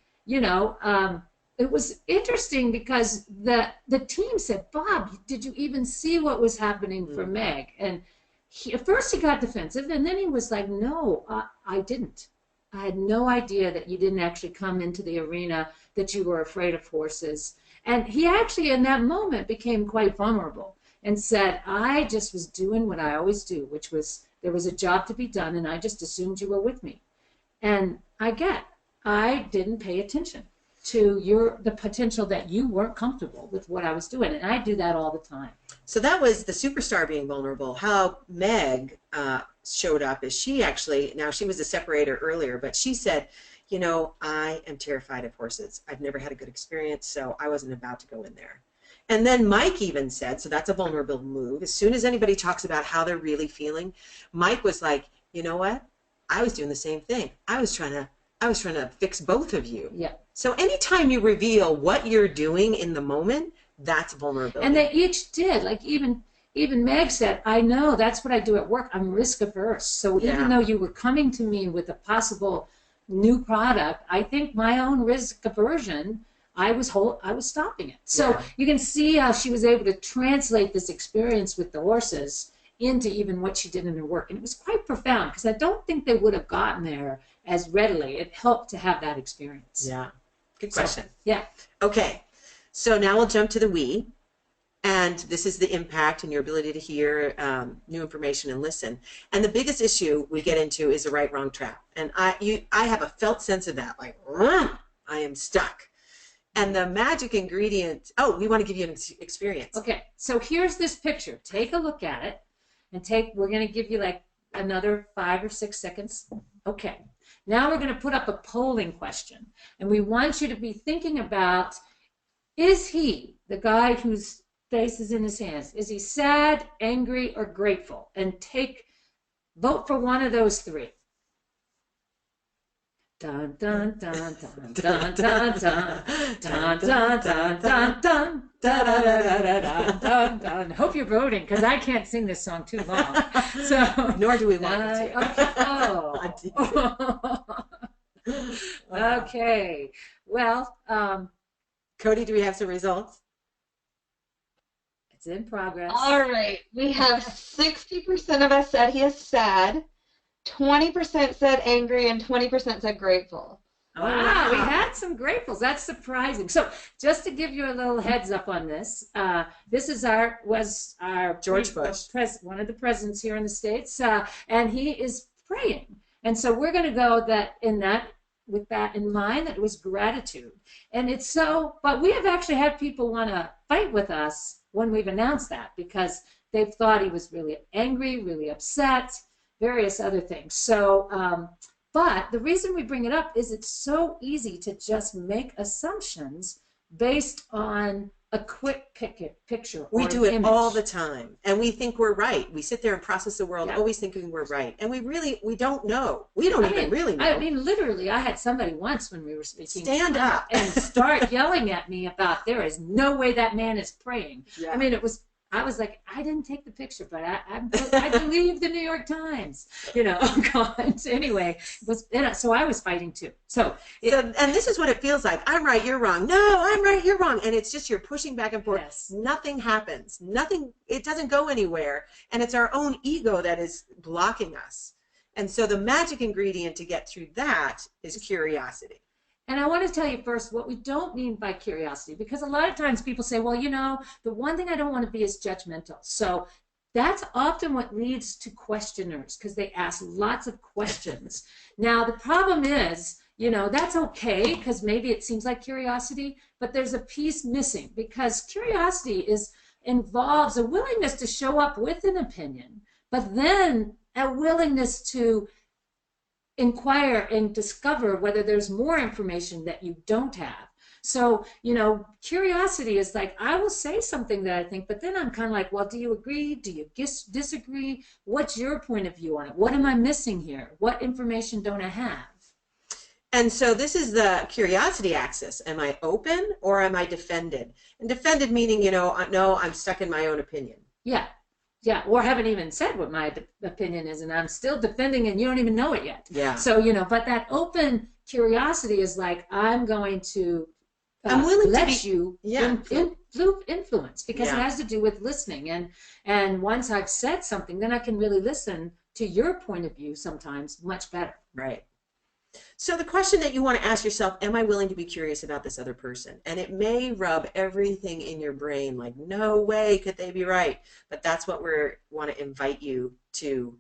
A: it was interesting because the team said, Bob, did you even see what was happening for Meg? And at first he got defensive, and then he was like, no, I didn't. I had no idea that you didn't actually come into the arena, that you were afraid of horses. And he actually, in that moment, became quite vulnerable and said, I just was doing what I always do, which was there was a job to be done, and I just assumed you were with me. And I didn't pay attention to the potential that you weren't comfortable with what I was doing. And I do that all the time.
B: So that was the superstar being vulnerable. How Meg showed up is she actually, now she was a separator earlier, but she said, you know, I am terrified of horses. I've never had a good experience, so I wasn't about to go in there. And then Mike even said, so that's a vulnerable move. As soon as anybody talks about how they're really feeling, Mike was like, you know what? I was doing the same thing. I was trying to fix both of you.
A: Yeah.
B: So anytime you reveal what you're doing in the moment, that's vulnerability.
A: And they each did. Like even Meg said, I know that's what I do at work. I'm risk averse. So even though you were coming to me with a possible new product, I think my own risk aversion, I was stopping it. So you can see how she was able to translate this experience with the horses into even what she did in her work. And it was quite profound because I don't think they would have gotten there as readily. It helped to have that experience.
B: Yeah. Good question.
A: So, yeah.
B: Okay. So now we'll jump to the we. And this is the impact and your ability to hear new information and listen. And the biggest issue we get into is the right wrong trap. And I have a felt sense of that, like, I am stuck. And the magic ingredient, we want to give you an experience.
A: Okay, so here's this picture. Take a look at it. And we're going to give you like another 5 or 6 seconds. Okay, now we're going to put up a polling question. And we want you to be thinking about, is he, the guy whose face is in his hands, is he sad, angry, or grateful? And vote for one of those three. Dun dun dun dun dun dun dun dun dun dun dun dun dun dun dun. Hope you're voting because I can't sing this song too long. So
B: nor do we want it
A: to. Okay. Well,
B: Cody, do we have some results?
A: It's in progress.
C: All right. We have 60% of us said he is sad. 20% said angry and 20% said grateful.
A: Wow, we had some gratefuls. That's surprising. So, just to give you a little heads up on this, this was our
B: George Bush,
A: one of the presidents here in the States, and he is praying. And so we're going to go with that in mind, that it was gratitude. And it's but we have actually had people want to fight with us when we've announced that because they've thought he was really angry, really upset, various other things. So, but the reason we bring it up is it's so easy to just make assumptions based on a quick picture.
B: We do it
A: image.
B: All the time, and we think we're right. We sit there and process the world, always thinking we're right, and we don't know. We don't even really know.
A: I mean, literally, I had somebody once when we were speaking
B: stand up
A: and start yelling at me about there is no way that man is praying. Yeah. I mean, I was like, I didn't take the picture, but I believe the New York Times, Oh God. Anyway, so I was fighting too. And
B: this is what it feels like. I'm right, you're wrong. No, I'm right, you're wrong. And it's just you're pushing back and forth. Yes. Nothing happens. It doesn't go anywhere. And it's our own ego that is blocking us. And so the magic ingredient to get through that is curiosity.
A: And I want to tell you first what we don't mean by curiosity, because a lot of times people say, well, the one thing I don't want to be is judgmental. So that's often what leads to questioners, because they ask lots of questions. Now, the problem is, that's okay, because maybe it seems like curiosity, but there's a piece missing, because curiosity involves a willingness to show up with an opinion, but then a willingness to inquire and discover whether there's more information that you don't have. So, curiosity is like, I will say something that I think, but then I'm kind of like, well, do you agree? Do you disagree? What's your point of view on it? What am I missing here? What information don't I have?
B: And so this is the curiosity axis. Am I open or am I defended? And defended meaning, no, I'm stuck in my own opinion.
A: Yeah. Yeah, or haven't even said what my opinion is, and I'm still defending, and you don't even know it yet.
B: Yeah.
A: So, but that open curiosity is like, I'm going to
B: I'm willing to
A: lets you influence, because it has to do with listening. And once I've said something, then I can really listen to your point of view sometimes much better.
B: Right. So the question that you want to ask yourself, am I willing to be curious about this other person? And it may rub everything in your brain like, no way could they be right. But that's what we want to invite you to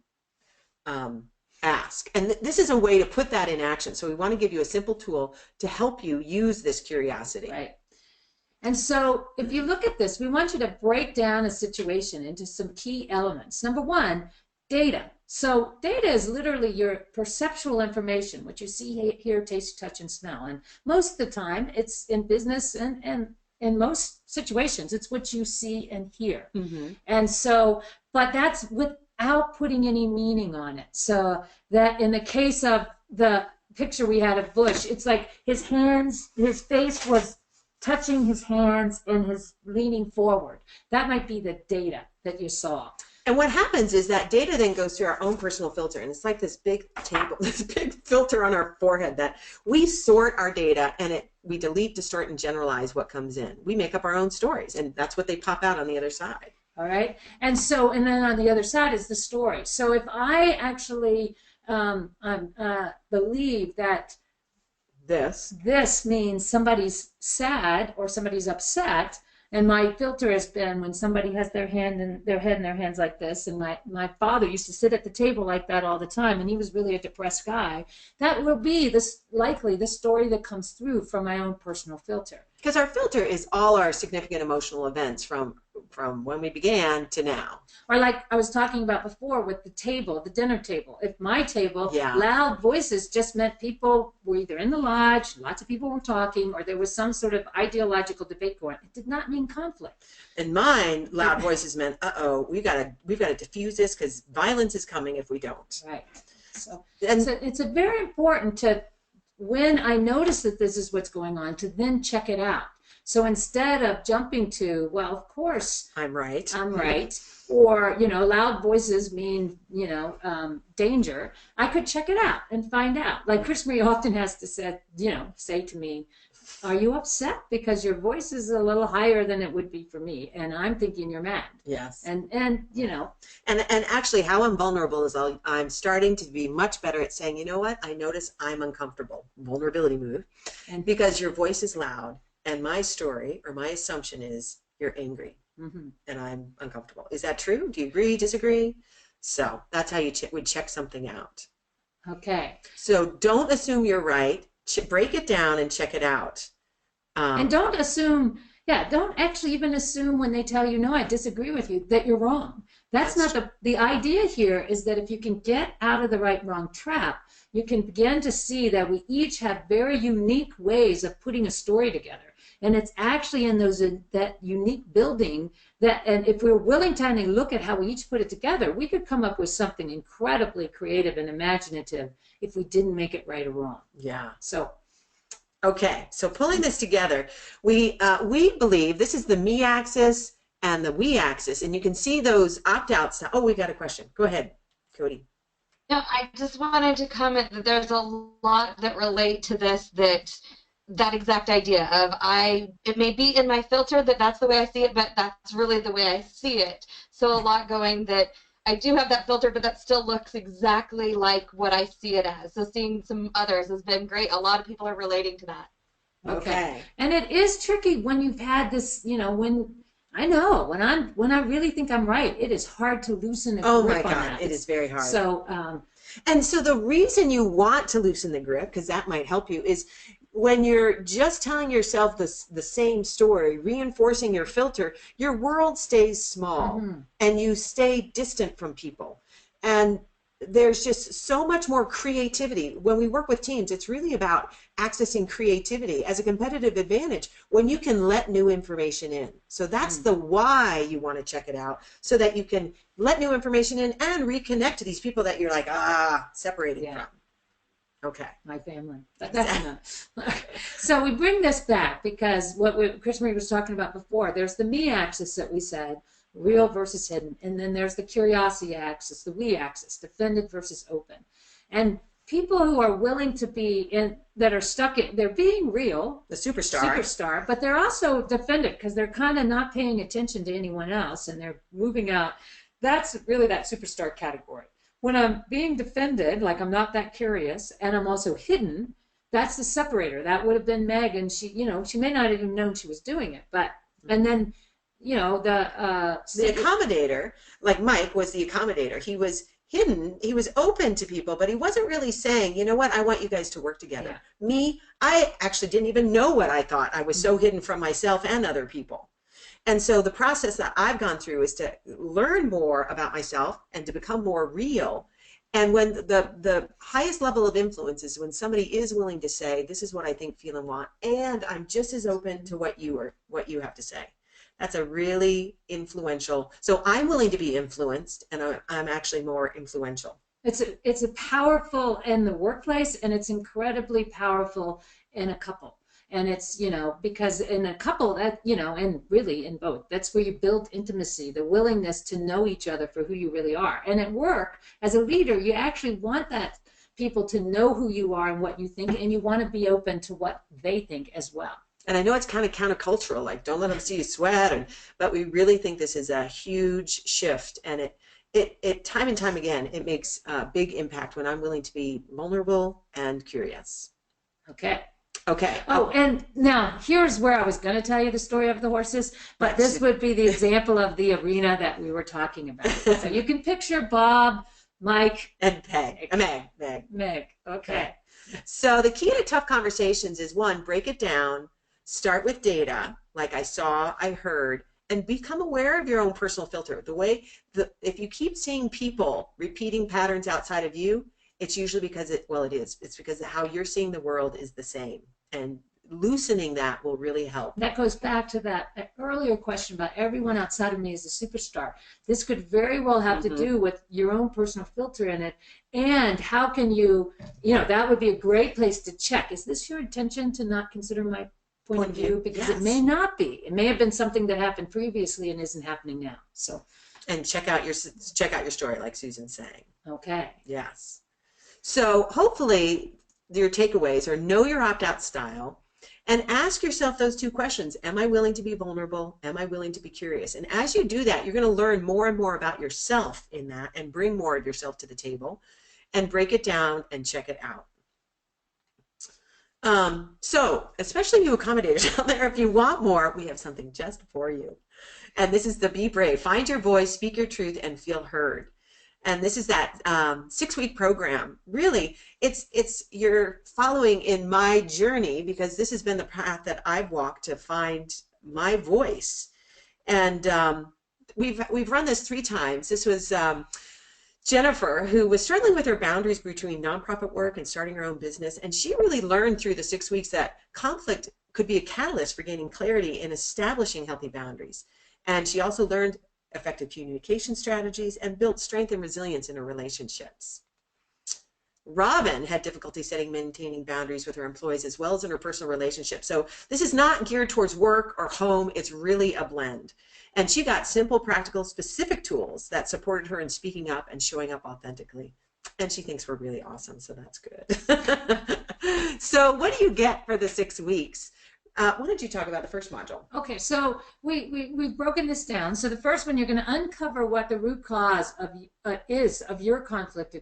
B: ask. And this is a way to put that in action. So we want to give you a simple tool to help you use this curiosity.
A: Right. And so if you look at this, we want you to break down a situation into some key elements. Number one, data. So data is literally your perceptual information, what you see, hear, taste, touch, and smell. And most of the time, it's in business and in most situations, it's what you see and hear. Mm-hmm. And so, but that's without putting any meaning on it. So that in the case of the picture we had of Bush, it's like his hands, his face was touching his hands and his leaning forward. That might be the data that you saw.
B: And what happens is that data then goes through our own personal filter. And it's like this big table, this big filter on our forehead that we sort our data and we delete, distort, and generalize what comes in. We make up our own stories, and that's what they pop out on the other side.
A: All right. And so, and then on the other side is the story. So if I actually believe that this means somebody's sad or somebody's upset, and my filter has been when somebody has their head in their hands like this, and my father used to sit at the table like that all the time, and he was really a depressed guy. That will be likely the story that comes through from my own personal filter.
B: Because our filter is all our significant emotional events from when we began to now.
A: Or like I was talking about before with the table, the dinner table. If my table, loud voices just meant people were either in the lodge, lots of people were talking, or there was some sort of ideological debate going. It did not mean conflict.
B: In mine, loud voices meant, we've got to diffuse this because violence is coming if we don't.
A: Right. So it's very important to, when I notice that this is what's going on, to then check it out. So instead of jumping to, well, of course,
B: I'm right,
A: or, loud voices mean, danger, I could check it out and find out. Like Chris Marie often has to say to me, are you upset? Because your voice is a little higher than it would be for me. And I'm thinking you're mad.
B: Yes.
A: And
B: actually how I'm vulnerable is I'm starting to be much better at saying, you know what? I notice I'm uncomfortable. Vulnerability move. And because your voice is loud. And my story or my assumption is you're angry, and I'm uncomfortable. Is that true? Do you agree, disagree? So that's how you would check something out.
A: Okay.
B: So don't assume you're right. Break it down and check it out.
A: And don't assume, don't actually even assume when they tell you, no, I disagree with you, that you're wrong. That's not the idea here is that if you can get out of the right-wrong trap, you can begin to see that we each have very unique ways of putting a story together. And it's actually in that unique building that, and if we're willing to look at how we each put it together, we could come up with something incredibly creative and imaginative if we didn't make it right or wrong.
B: Yeah.
A: So.
B: Okay. So pulling this together, we believe this is the me axis and the we axis, and you can see those opt-outs. Oh, we got a question. Go ahead, Cody.
C: No, I just wanted to comment that there's a lot that relate to this that exact idea of it may be in my filter that's the way I see it, but that's really the way I see it. So a lot going that I do have that filter, but that still looks exactly like what I see it as. So seeing some others has been great. A lot of people are relating to that.
B: Okay.
A: And it is tricky when you've had this, when I really think I'm right, it is hard to loosen a grip on that.
B: Oh my God, it is very hard.
A: So,
B: and so the reason you want to loosen the grip, because that might help you, is when you're just telling yourself the same story, reinforcing your filter, your world stays small and you stay distant from people. And there's just so much more creativity. When we work with teams, it's really about accessing creativity as a competitive advantage when you can let new information in. So that's the why you want to check it out, so that you can let new information in and reconnect to these people that you're like, separating from. Okay.
A: My family. That's enough. So we bring this back because what Chris Marie was talking about before, there's the me axis that we said, real versus hidden, and then there's the curiosity axis, the we axis, defended versus open. And people who are willing to be in, that are stuck in, they're being real,
B: The superstar.
A: superstar, but they're also defended because they're kind of not paying attention to anyone else and they're moving out. That's really that superstar category. When I'm being defended, like I'm not that curious, and I'm also hidden, that's the separator. That would have been Meg, and she, she may not even known she was doing it, but and then,
B: the accommodator, like Mike was the accommodator. He was hidden. He was open to people, but he wasn't really saying, you know what, I want you guys to work together.
A: Yeah.
B: Me, I actually didn't even know what I thought. I was so hidden from myself and other people. And so the process that I've gone through is to learn more about myself and to become more real. And when the highest level of influence is when somebody is willing to say, this is what I think, feel, and want, and I'm just as open to what you have to say. That's a really influential. So I'm willing to be influenced, and I'm actually more influential.
A: It's a powerful in the workplace, and it's incredibly powerful in a couple. And it's, because in a couple that, and really in both, that's where you build intimacy, the willingness to know each other for who you really are. And at work, as a leader, you actually want that people to know who you are and what you think, and you want to be open to what they think as well.
B: And I know it's kind of countercultural, like don't let them see you sweat, but we really think this is a huge shift, and it time and time again, it makes a big impact when I'm willing to be vulnerable and curious.
A: Okay.
B: Okay.
A: Oh, and now here's where I was going to tell you the story of the horses, but this would be the example of the arena that we were talking about. So you can picture Bob, Mike,
B: and Meg.
A: Meg. Okay.
B: So the key to tough conversations is, one, break it down, start with data, like I saw, I heard, and become aware of your own personal filter. If you keep seeing people repeating patterns outside of you, it's usually because it's because how you're seeing the world is the same. And loosening that will really help.
A: That goes back to that earlier question about everyone outside of me is a superstar. This could very well have to do with your own personal filter in it. And how can you, that would be a great place to check. Is this your intention to not consider my point of view? Because it may not be. It may have been something that happened previously and isn't happening now. So.
B: And check out your story, like Susan's saying.
A: Okay.
B: Yes. So hopefully your takeaways are know your opt-out style and ask yourself those two questions. Am I willing to be vulnerable? Am I willing to be curious? And as you do that, you're going to learn more and more about yourself in that and bring more of yourself to the table and break it down and check it out. So especially you accommodators out there, if you want more, we have something just for you. And this is the Be Brave. Find your voice, speak your truth, and feel heard. And this is that 6-week program. Really, you're following in my journey because this has been the path that I've walked to find my voice. And we've run this 3 times. This was Jennifer, who was struggling with her boundaries between nonprofit work and starting her own business. And she really learned through the 6 weeks that conflict could be a catalyst for gaining clarity and establishing healthy boundaries. And she also learned effective communication strategies and built strength and resilience in her relationships. Robin had difficulty maintaining boundaries with her employees as well as in her personal relationships. So this is not geared towards work or home. It's really a blend. And she got simple, practical, specific tools that supported her in speaking up and showing up authentically. And she thinks we're really awesome, so that's good. So what do you get for the 6 weeks? Why don't you talk about the first module?
A: Okay, so we've broken this down. So the first one, you're going to uncover what the root cause is of your conflict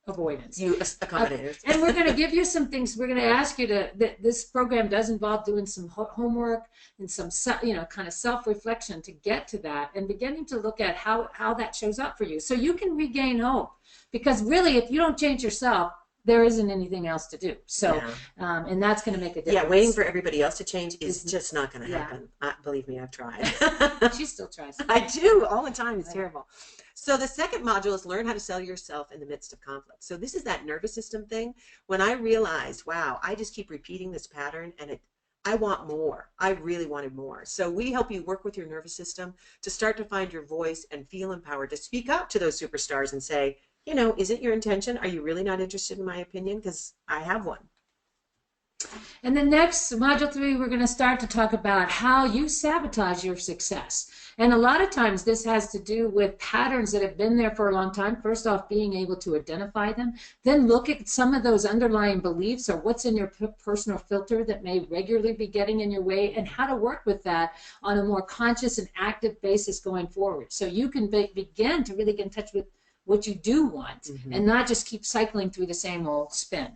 A: avoidance.
B: You accommodators.
A: And we're going to give you some things. We're going to ask you this program does involve doing some homework and some, kind of self-reflection to get to that and beginning to look at how that shows up for you. So you can regain hope, because really, if you don't change yourself, there isn't anything else to do. So, and that's going to make a difference.
B: Yeah, waiting for everybody else to change is just not going to happen. Believe me, I've tried.
A: She still tries.
B: I do all the time. It's terrible. So the second module is learn how to sell yourself in the midst of conflict. So this is that nervous system thing. When I realized, wow, I just keep repeating this pattern and I want more. I really wanted more. So we help you work with your nervous system to start to find your voice and feel empowered to speak up to those superstars and say, is it your intention? Are you really not interested in my opinion? Because I have one.
A: And the next, module 3, we're going to start to talk about how you sabotage your success. And a lot of times this has to do with patterns that have been there for a long time. First off, being able to identify them, then look at some of those underlying beliefs or what's in your personal filter that may regularly be getting in your way, and how to work with that on a more conscious and active basis going forward. So you can begin to really get in touch with what you do want, and not just keep cycling through the same old spin.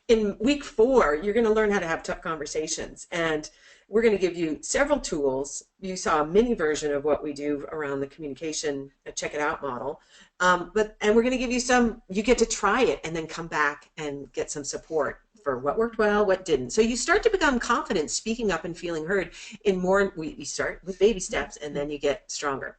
B: In week 4, you're going to learn how to have tough conversations, and we're going to give you several tools. You saw a mini version of what we do around the communication check it out model, and we're going to give you some. You get to try it and then come back and get some support for what worked well, what didn't. So you start to become confident speaking up and feeling heard in more. We start with baby steps, and then you get stronger.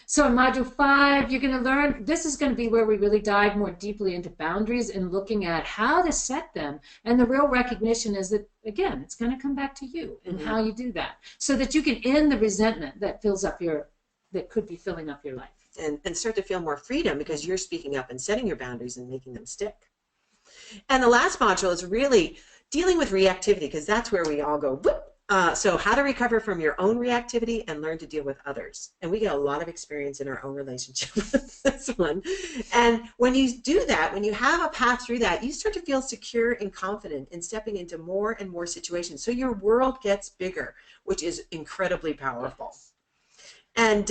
A: So in module 5, you're going to learn, this is going to be where we really dive more deeply into boundaries and looking at how to set them. And the real recognition is that, again, it's going to come back to you and how you do that, so that you can end the resentment that that could be filling up your life.
B: And start to feel more freedom because you're speaking up and setting your boundaries and making them stick. And the last module is really dealing with reactivity, because that's where we all go, whoop. So how to recover from your own reactivity and learn to deal with others. And we get a lot of experience in our own relationship with this one. And when you do that, when you have a path through that, you start to feel secure and confident in stepping into more and more situations. So your world gets bigger, which is incredibly powerful. And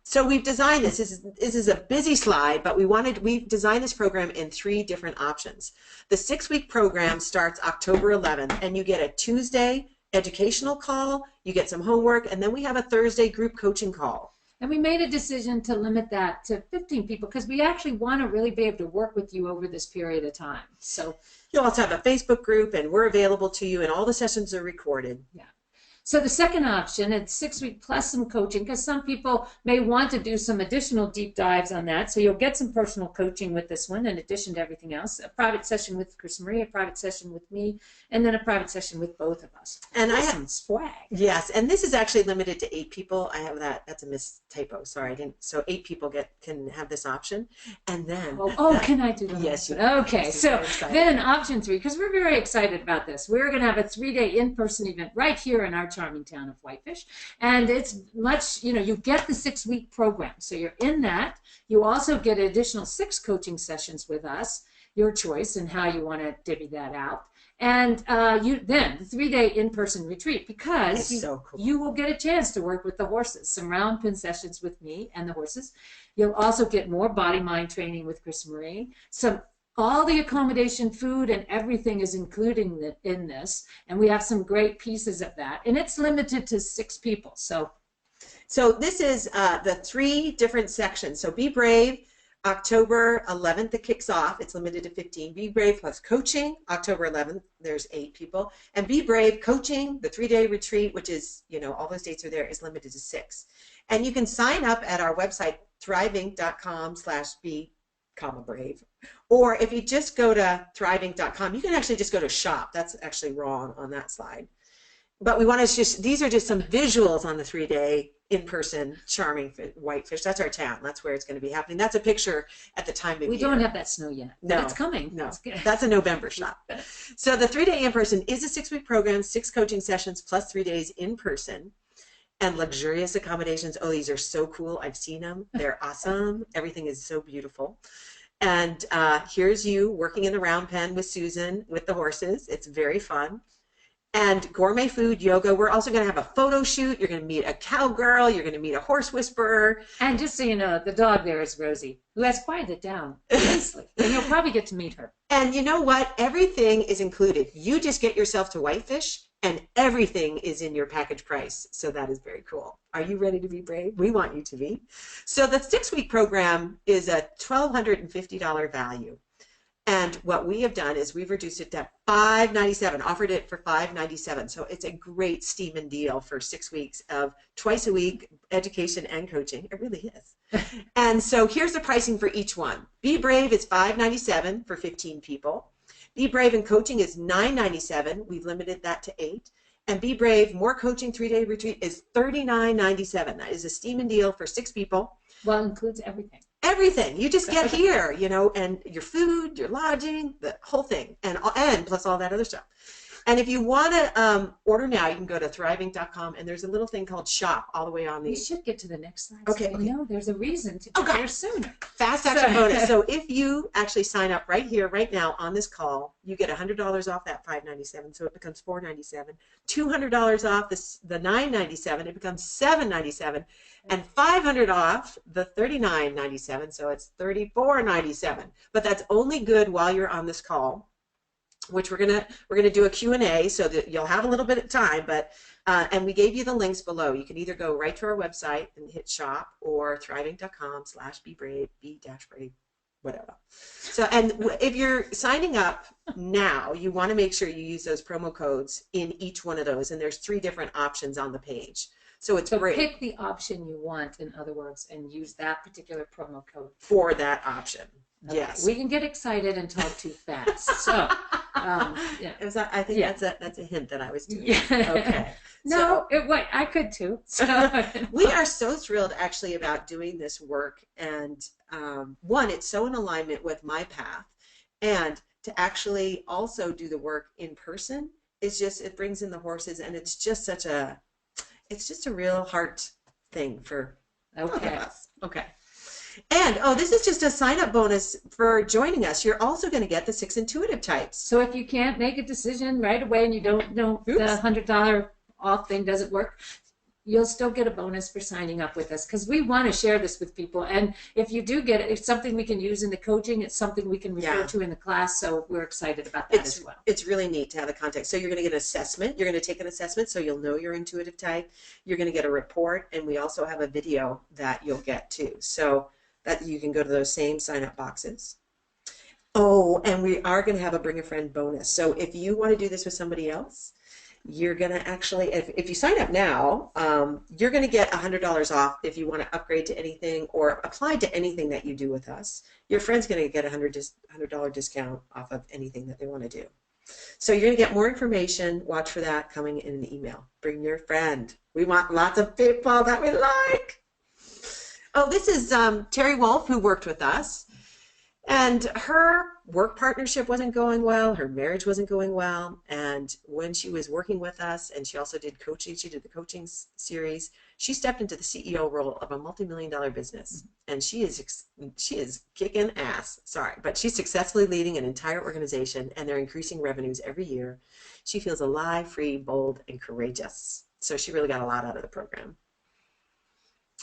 B: so we've designed this. This is a busy slide, but we've designed this program in 3 different options. The 6-week program starts October 11th, and you get a Tuesday educational call, you get some homework, and then we have a Thursday group coaching call.
A: And we made a decision to limit that to 15 people because we actually want to really be able to work with you over this period of time. So
B: you'll also have a Facebook group, and we're available to you, and all the sessions are recorded.
A: Yeah. So the second option, it's 6-week plus some coaching, because some people may want to do some additional deep dives on that. So you'll get some personal coaching with this one in addition to everything else. A private session with Chris Marie, a private session with me, and then a private session with both of us.
B: And I have
A: some swag.
B: Yes, and this is actually limited to 8 people. I have that's a typo. Sorry, I didn't. So 8 people can have this option, and then
A: can I do that?
B: Yes, you
A: okay. So then option 3, because we're very excited about this. We're going to have a 3-day in-person event right here in our charming town of Whitefish, and it's much, you get the 6-week program, so you're in that. You also get additional 6 coaching sessions with us, your choice and how you want to divvy that out, and then the 3-day in-person retreat, because you will get a chance to work with the horses, some round pen sessions with me and the horses. You'll also get more body-mind training with Chris Marie, all the accommodation, food, and everything is included in this, and we have some great pieces of that, and it's limited to 6 people. So
B: this is the 3 different sections. So Be Brave, October 11th, it kicks off. It's limited to 15. Be Brave plus coaching, October 11th, there's 8 people. And Be Brave coaching, the 3-day retreat, which is, all those dates are there, is limited to 6. And you can sign up at our website, thriveinc.com/be-brave. Or if you just go to thriveinc.com, you can actually just go to shop. That's actually wrong on that slide. But we want to these are just some visuals on the 3-day in-person charming Whitefish. That's our town. That's where it's going to be happening. That's a picture at the time of
A: we
B: year.
A: don't have that snow yet.
B: No.
A: It's coming.
B: No. That's a November shop. So the 3-day in-person is a 6-week program, 6 coaching sessions plus 3 days in person. And luxurious accommodations. Oh, these are so cool. I've seen them. They're awesome. Everything is so beautiful. And here's you working in the round pen with Susan with the horses. It's very fun. And gourmet food, yoga. We're also going to have a photo shoot. You're going to meet a cowgirl. You're going to meet a horse whisperer.
A: And just so you know, the dog there is Rosie, who has quieted it down nicely. And you'll probably get to meet her.
B: And you know what? Everything is included. You just get yourself to Whitefish, and everything is in your package price. So that is very cool. Are you ready to be brave? We want you to be. So the 6-week program is a $1,250 value. And what we have done is we've reduced it to $597, offered it for $597. So it's a great steaming deal for 6 weeks of twice a week education and coaching. It really is. And so here's the pricing for each one. Be Brave is $597 for 15 people. Be Brave and coaching is $997. We've limited that to 8. And Be Brave, more coaching 3-day retreat is $39.97. That is a steaming deal for 6 people.
A: Well, it includes everything.
B: Everything. You just get here, you know, and your food, your lodging, the whole thing, and plus all that other stuff. And if you want to order now, you can go to thriving.com, and there's a little thing called shop all the way on the.
A: We should get to the next slide.
B: Okay.
A: So no, there's a reason to get there sooner.
B: Fast action bonus. So if you actually sign up right here, right now on this call, you get $100 off that $597, so it becomes $497. $200 off the $997, it becomes $797, and $500 off the $39.97, so it's $34.97. But that's only good while you're on this call, which we're gonna do a Q&A so that you'll have a little bit of time, but and we gave you the links below. You can either go right to our website and hit shop, or thriving.com/be-brave, be-brave, whatever. So, and if you're signing up now, you want to make sure you use those promo codes in each one of those, and there's 3 different options on the page. So it's great.
A: Pick the option you want, in other words, and use that particular promo code
B: for that option.
A: Okay.
B: Yes.
A: We can get excited and talk too fast. So, yeah.
B: I think that's a hint that I was doing.
A: Yeah.
B: Okay.
A: No, I could too. So.
B: We are so thrilled actually about doing this work, and one, it's so in alignment with my path, and to actually also do the work in person is just, it brings in the horses, and it's just a real heart thing for both of us. Okay. And, this is just a sign-up bonus for joining us. You're also going to get the 6 intuitive types.
A: So if you can't make a decision right away and you don't know the $100 off thing doesn't work, you'll still get a bonus for signing up with us, because we want to share this with people. And if you do get it, it's something we can use in the coaching. It's something we can refer to in the class. So we're excited about that as well.
B: It's really neat to have the context. So you're going to get an assessment. You're going to take an assessment so you'll know your intuitive type. You're going to get a report, and we also have a video that you'll get too. So that you can go to those same sign-up boxes. Oh, and we are going to have a bring a friend bonus. So if you want to do this with somebody else, you're going to actually, if you sign up now, you're going to get $100 off if you want to upgrade to anything or apply to anything that you do with us. Your friend's going to get a $100 discount off of anything that they want to do. So you're going to get more information. Watch for that coming in an email. Bring your friend. We want lots of people that we like. Oh, this is Terry Wolf, who worked with us, and her work partnership wasn't going well, her marriage wasn't going well, and when she was working with us, and she also did coaching, she did the coaching series, she stepped into the CEO role of a multi-million-dollar business, and she is kicking ass, but she's successfully leading an entire organization, and they're increasing revenues every year. She feels alive, free, bold, and courageous, so she really got a lot out of the program.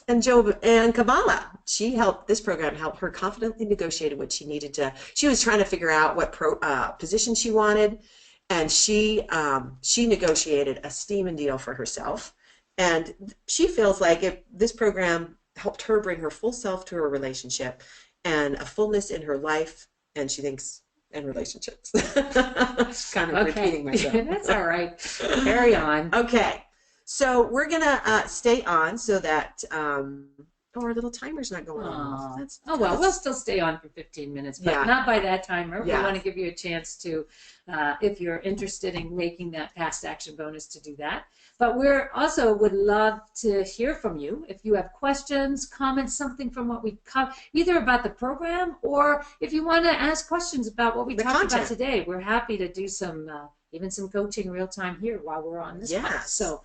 B: And Kabbalah, this program helped her confidently negotiate what she needed to. She was trying to figure out what position she wanted, and she negotiated a steaming deal for herself. And she feels like if this program helped her bring her full self to her relationship and a fullness in her life, and she thinks, and relationships. Kind of repeating myself.
A: That's all right. Carry on.
B: Okay. So we're going to stay on so that our little timer's not going off.
A: Well, we'll still stay on for 15 minutes, but not by that timer. We want to give you a chance to, if you're interested in making that past action bonus, to do that. But we're also would love to hear from you. If you have questions, comments, something from what we covered, either about the program or if you want to ask questions about what we talked about today, we're happy to do some, even some coaching real time here while we're on this part. So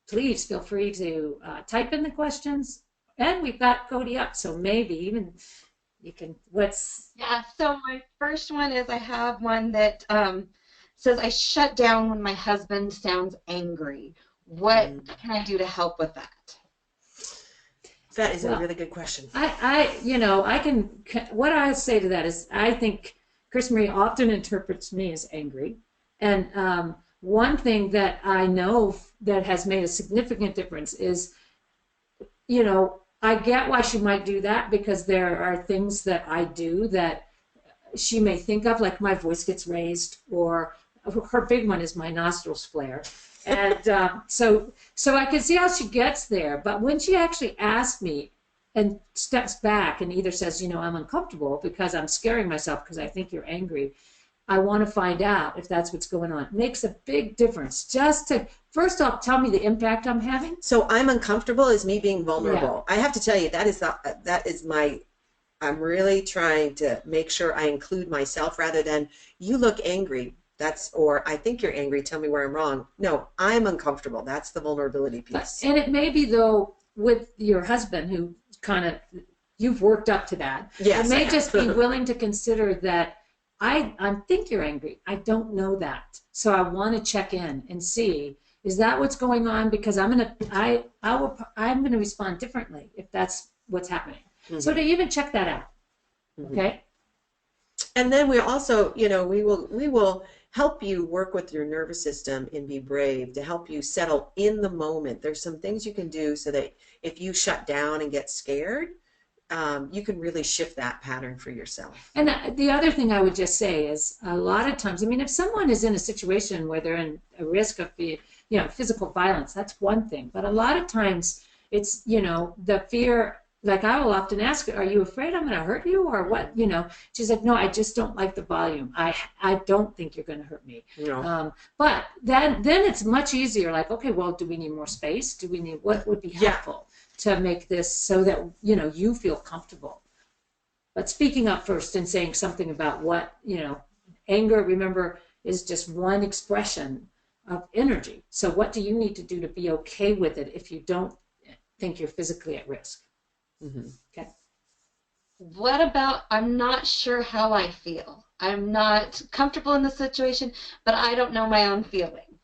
A: please feel free to type in the questions, and we've got Cody up, so maybe even you can,
C: so my first one is, I have one that says, I shut down when my husband sounds angry. What can I do to help with that?
B: That is a really good question.
A: What I say to that is, I think Chris Marie often interprets me as angry, and one thing that I know that has made a significant difference is, I get why she might do that, because there are things that I do that she may think of, like my voice gets raised, or her big one is my nostrils flare. And so I can see how she gets there. But when she actually asks me and steps back and either says, I'm uncomfortable because I'm scaring myself because I think you're angry, I want to find out if that's what's going on. It makes a big difference. Just to, first off, tell me the impact I'm having.
B: So I'm uncomfortable is me being vulnerable. I have to tell you, that is my, I'm really trying to make sure I include myself rather than you look angry. Or I think you're angry. Tell me where I'm wrong. No, I'm uncomfortable. That's the vulnerability piece.
A: And it may be, though, with your husband who kind of, you've worked up to that.
B: Yes,
A: it may just be willing to consider that I think you're angry. I don't know that. So I want to check in and see, is that what's going on? Because I'm gonna respond differently if that's what's happening. Mm-hmm. So to even check that out. Mm-hmm. Okay.
B: And then we also, we will help you work with your nervous system and be brave to help you settle in the moment. There's some things you can do so that if you shut down and get scared, you can really shift that pattern for yourself.
A: And the other thing I would just say is a lot of times, I mean, if someone is in a situation where they're in a risk of physical violence, that's one thing. But a lot of times it's, the fear. Like I will often ask her, are you afraid I'm going to hurt you or what? She's like, no, I just don't like the volume. I don't think you're going to hurt me. No. But then it's much easier. Like, okay, well, do we need more space? Do we need, what would be helpful to make this so that, you feel comfortable? But speaking up first and saying something about what, anger, remember, is just one expression of energy. So what do you need to do to be okay with it if you don't think you're physically at risk? Mm-hmm. Okay.
C: What about, I'm not sure how I feel. I'm not comfortable in the situation, but I don't know my own feeling.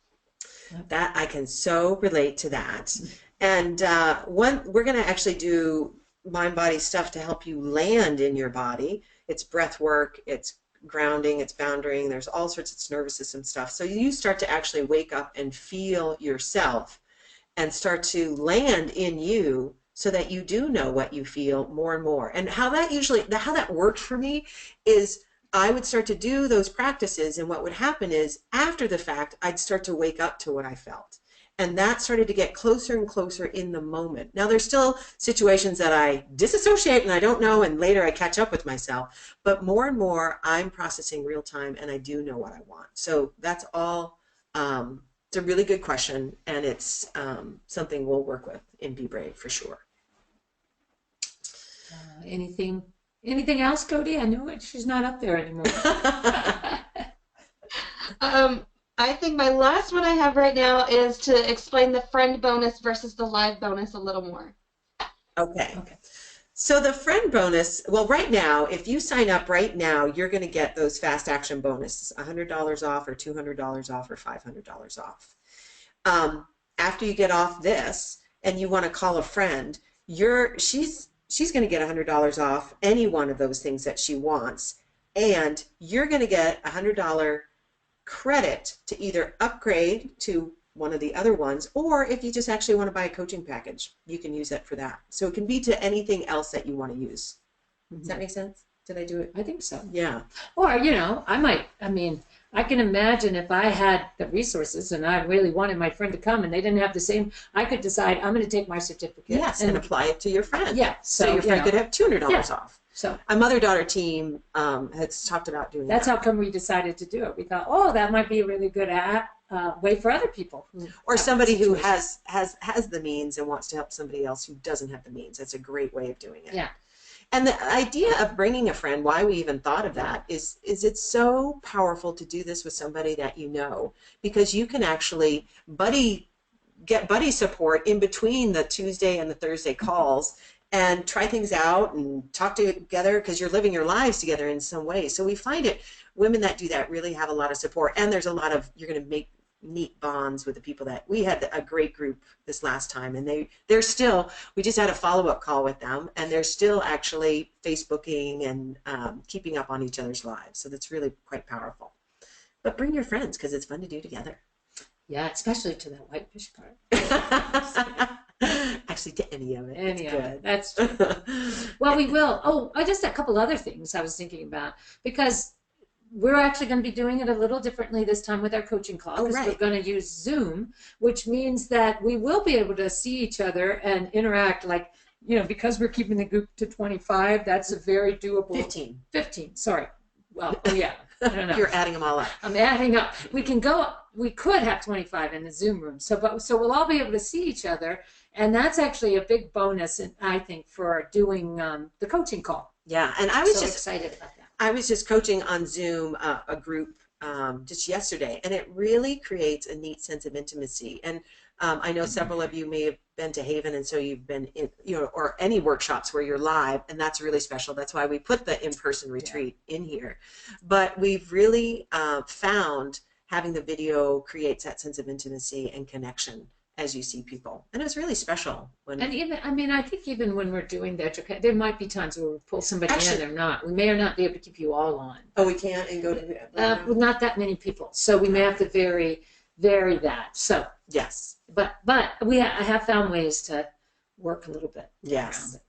B: That I can so relate to that. And we're going to actually do mind body stuff to help you land in your body. It's breath work, it's grounding, it's boundarying, there's all sorts of nervous system stuff. So you start to actually wake up and feel yourself and start to land in you, so that you do know what you feel more and more. And how that worked for me is I would start to do those practices, and what would happen is after the fact, I'd start to wake up to what I felt. And that started to get closer and closer in the moment. Now there's still situations that I disassociate and I don't know, and later I catch up with myself. But more and more I'm processing real time and I do know what I want. So that's all, it's a really good question, and it's something we'll work with in Be Brave for sure.
A: Anything else, Cody? I know she's not up there anymore.
C: I think my last one I have right now is to explain the friend bonus versus the live bonus a little more.
B: Okay. So the friend bonus, well, right now, if you sign up right now, you're going to get those fast action bonuses, $100 off or $200 off or $500 off. After you get off this and you want to call a friend, she's going to get $100 off any one of those things that she wants, and you're going to get $100 credit to either upgrade to one of the other ones, or if you just actually want to buy a coaching package, you can use it for that. So it can be to anything else that you want to use. Does that make sense? Did I do it?
A: I think so.
B: Yeah.
A: Or, I can imagine if I had the resources and I really wanted my friend to come and they didn't have the same, I could decide I'm going to take my certificate.
B: Yes, and apply it to your friend.
A: Yeah.
B: So your friend could have $200 off.
A: So
B: a mother-daughter team has talked about doing that.
A: That's how come we decided to do it. We thought, that might be a really good way for other people.
B: Or somebody who has the means and wants to help somebody else who doesn't have the means. That's a great way of doing it.
A: Yeah.
B: And the idea of bringing a friend, why we even thought of that, is it's so powerful to do this with somebody that you know, because you can actually get buddy support in between the Tuesday and the Thursday calls and try things out and talk together because you're living your lives together in some way. So we find women that do that really have a lot of support, and there's a lot of, you're going to make neat bonds with the people that we had. A great group this last time, and they're still, we just had a follow-up call with them, and they're still actually Facebooking and keeping up on each other's lives. So that's really quite powerful. But bring your friends because it's fun to do together.
A: Yeah, especially to that whitefish part.
B: Actually, to any of it.
A: Any of it. That's true. Well, we will. Just a couple other things I was thinking about, because we're actually going to be doing it a little differently this time with our coaching call, because we're going to use Zoom, which means that we will be able to see each other and interact, because we're keeping the group to 25, that's a very doable.
B: 15, sorry.
A: Well, yeah. I don't know.
B: You're adding them all up.
A: I'm adding up. We could have 25 in the Zoom room. So we'll all be able to see each other. And that's actually a big bonus, I think, for doing the coaching call.
B: Yeah. And I was
A: so
B: just
A: excited about that.
B: I was just coaching on Zoom a group just yesterday, and it really creates a neat sense of intimacy. And I know several of you may have been to Haven, and so you've been in, or any workshops where you're live, and that's really special. That's why we put the in-person retreat in here. But we've really found having the video creates that sense of intimacy and connection as you see people, and it was really special.
A: And even, I think even when we're doing the education, there might be times where we pull somebody in or not. We may or not be able to keep you all on.
B: Oh, we can't and go to
A: not that many people, so we may have to vary that. So
B: yes,
A: but I have found ways to work a little bit.
B: Yes.
A: Around it.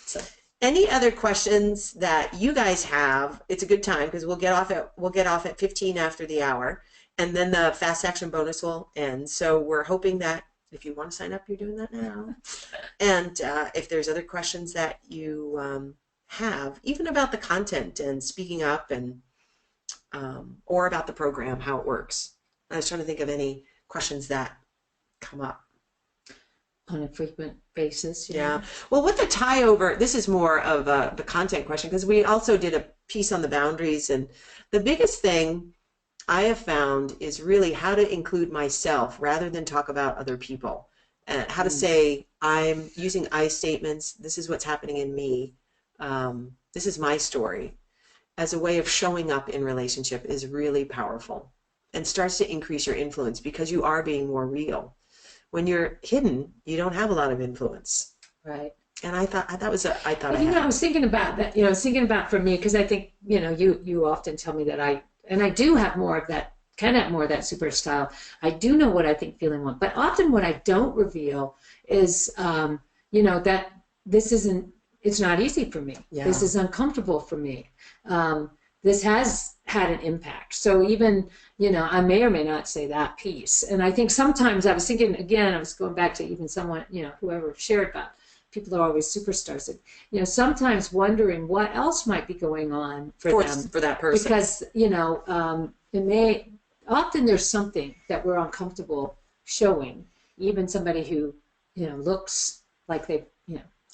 A: So
B: any other questions that you guys have? It's a good time because we'll get off at 15 after the hour, and then the fast action bonus will end. So we're hoping that if you want to sign up, you're doing that now. And if there's other questions that you have, even about the content and speaking up, and or about the program, how it works. I was trying to think of any questions that come up
A: on a frequent basis.
B: Yeah. Well, with the tie over, this is more of the content question, because we also did a piece on the boundaries, and the biggest thing I have found is really how to include myself rather than talk about other people. How to say, I'm using I statements, this is what's happening in me, this is my story, as a way of showing up in relationship is really powerful and starts to increase your influence because you are being more real. When you're hidden, you don't have a lot of influence.
A: Right.
B: And I thought I
A: was thinking about that, I was thinking about for me, because I think, you often tell me that I do have more of that, can have more of that super style. I do know what I think, feeling, want, but often what I don't reveal is, that it's not easy for me. Yeah. This is uncomfortable for me. This has had an impact. So even, I may or may not say that piece. And I think sometimes I was thinking, again, I was going back to even someone, whoever shared about people are always superstars. And, sometimes wondering what else might be going on for
B: that person.
A: Because, often there's something that we're uncomfortable showing, even somebody who, looks like they,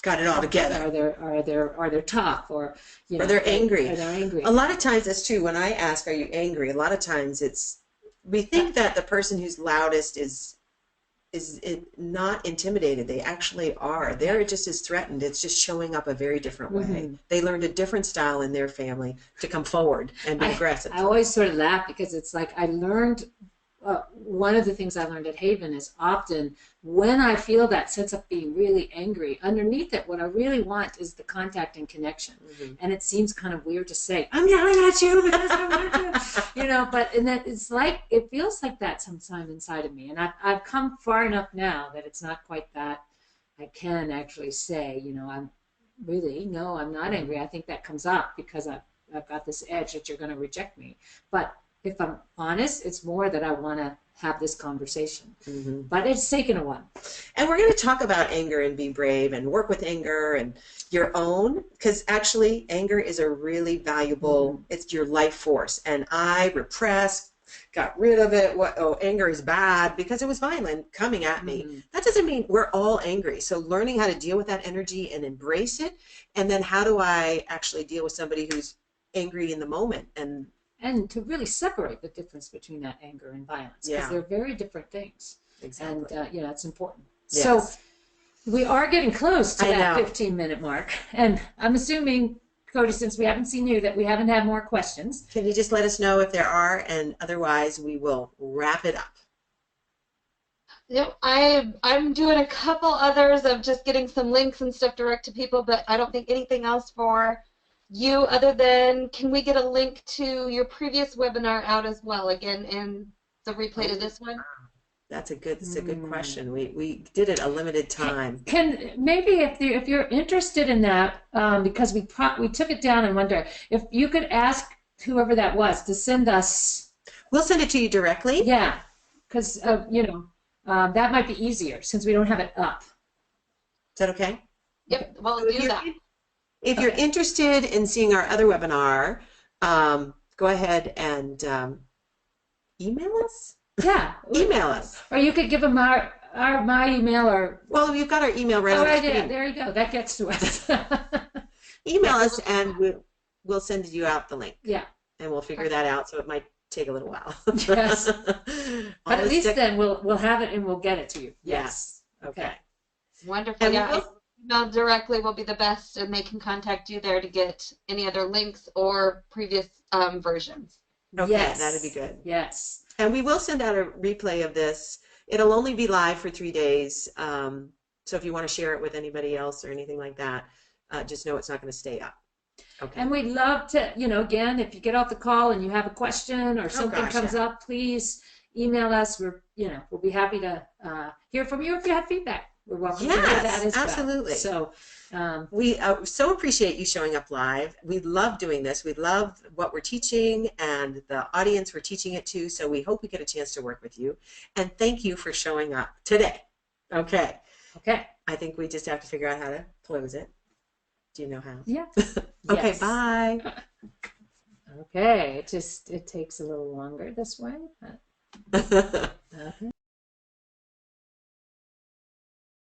B: got it all together.
A: Are they tough, or
B: or they're angry?
A: Or they're angry.
B: A lot of times that's true. When I ask, "Are you angry?" A lot of times we think that the person who's loudest is not intimidated. They actually are. They're just as threatened. It's just showing up a very different way. Mm-hmm. They learned a different style in their family to come forward and be aggressive.
A: I always sort of laugh because it's like I learned. One of the things I learned at Haven is often when I feel that sense of being really angry, underneath it, what I really want is the contact and connection. Mm-hmm. And it seems kind of weird to say, I'm yelling at you because I want to, and that it's like, it feels like that sometime inside of me. And I've come far enough now that it's not quite that I can actually say, I'm not angry. I think that comes up because I've got this edge that you're going to reject me. But if I'm honest, it's more that I want to have this conversation. Mm-hmm. But it's taken a while.
B: And we're going to talk about anger and be brave and work with anger and your own, because actually anger is a really valuable, it's your life force. And I repressed, got rid of it. Anger is bad because it was violent coming at me. Mm-hmm. That doesn't mean we're all angry. So learning how to deal with that energy and embrace it. And then how do I actually deal with somebody who's angry in the moment,
A: and to really separate the difference between that anger and violence, because they're very different things.
B: Exactly.
A: And, it's important.
B: Yes.
A: So we are getting close to that 15-minute mark. And I'm assuming, Cody, since we haven't seen you, that we haven't had more questions.
B: Can you just let us know if there are, and otherwise we will wrap it up.
C: Yep, I'm doing a couple others of just getting some links and stuff direct to people, but I don't think anything else for you other than, can we get a link to your previous webinar out as well, again, in the replay to this one?
B: That's a good question. We did it a limited time.
A: Can maybe if you're interested in that, because we took it down and wonder if you could ask whoever that was to send us.
B: We'll send it to you directly.
A: Yeah, because that might be easier since we don't have it up.
B: Is that okay?
C: Yep. Well, do that.
B: If you're interested in seeing our other webinar, go ahead and email us.
A: Yeah.
B: Email us.
A: Or you could give them my email or.
B: Well, you've got our email right on the screen.
A: Yeah, there you go. That gets to us.
B: Email us and we'll send you out the link.
A: Yeah.
B: And we'll figure that out. So it might take a little while.
A: Yes. But at least then we'll have it and we'll get it to you.
B: Yes. Okay.
C: Wonderful.
B: And
C: Yeah. Email directly will be the best, and they can contact you there to get any other links or previous versions.
B: Okay,
A: yes.
B: That'd be good.
A: Yes.
B: And we will send out a replay of this. It'll only be live for 3 days. So if you want to share it with anybody else or anything like that, just know it's not going to stay up. Okay.
A: And we'd love to, again, if you get off the call and you have a question or something comes up, please email us. We'll be happy to hear from you if you have feedback. We're welcome to hear that as well.
B: Absolutely.
A: So
B: we so appreciate you showing up live. We love doing this. We love what we're teaching and the audience we're teaching it to. So we hope we get a chance to work with you. And thank you for showing up today. Okay.
A: Okay.
B: I think we just have to figure out how to close it. Do you know how?
A: Yeah.
B: Okay,
A: Yes.
B: bye.
A: Okay. It takes a little longer this way. But, okay.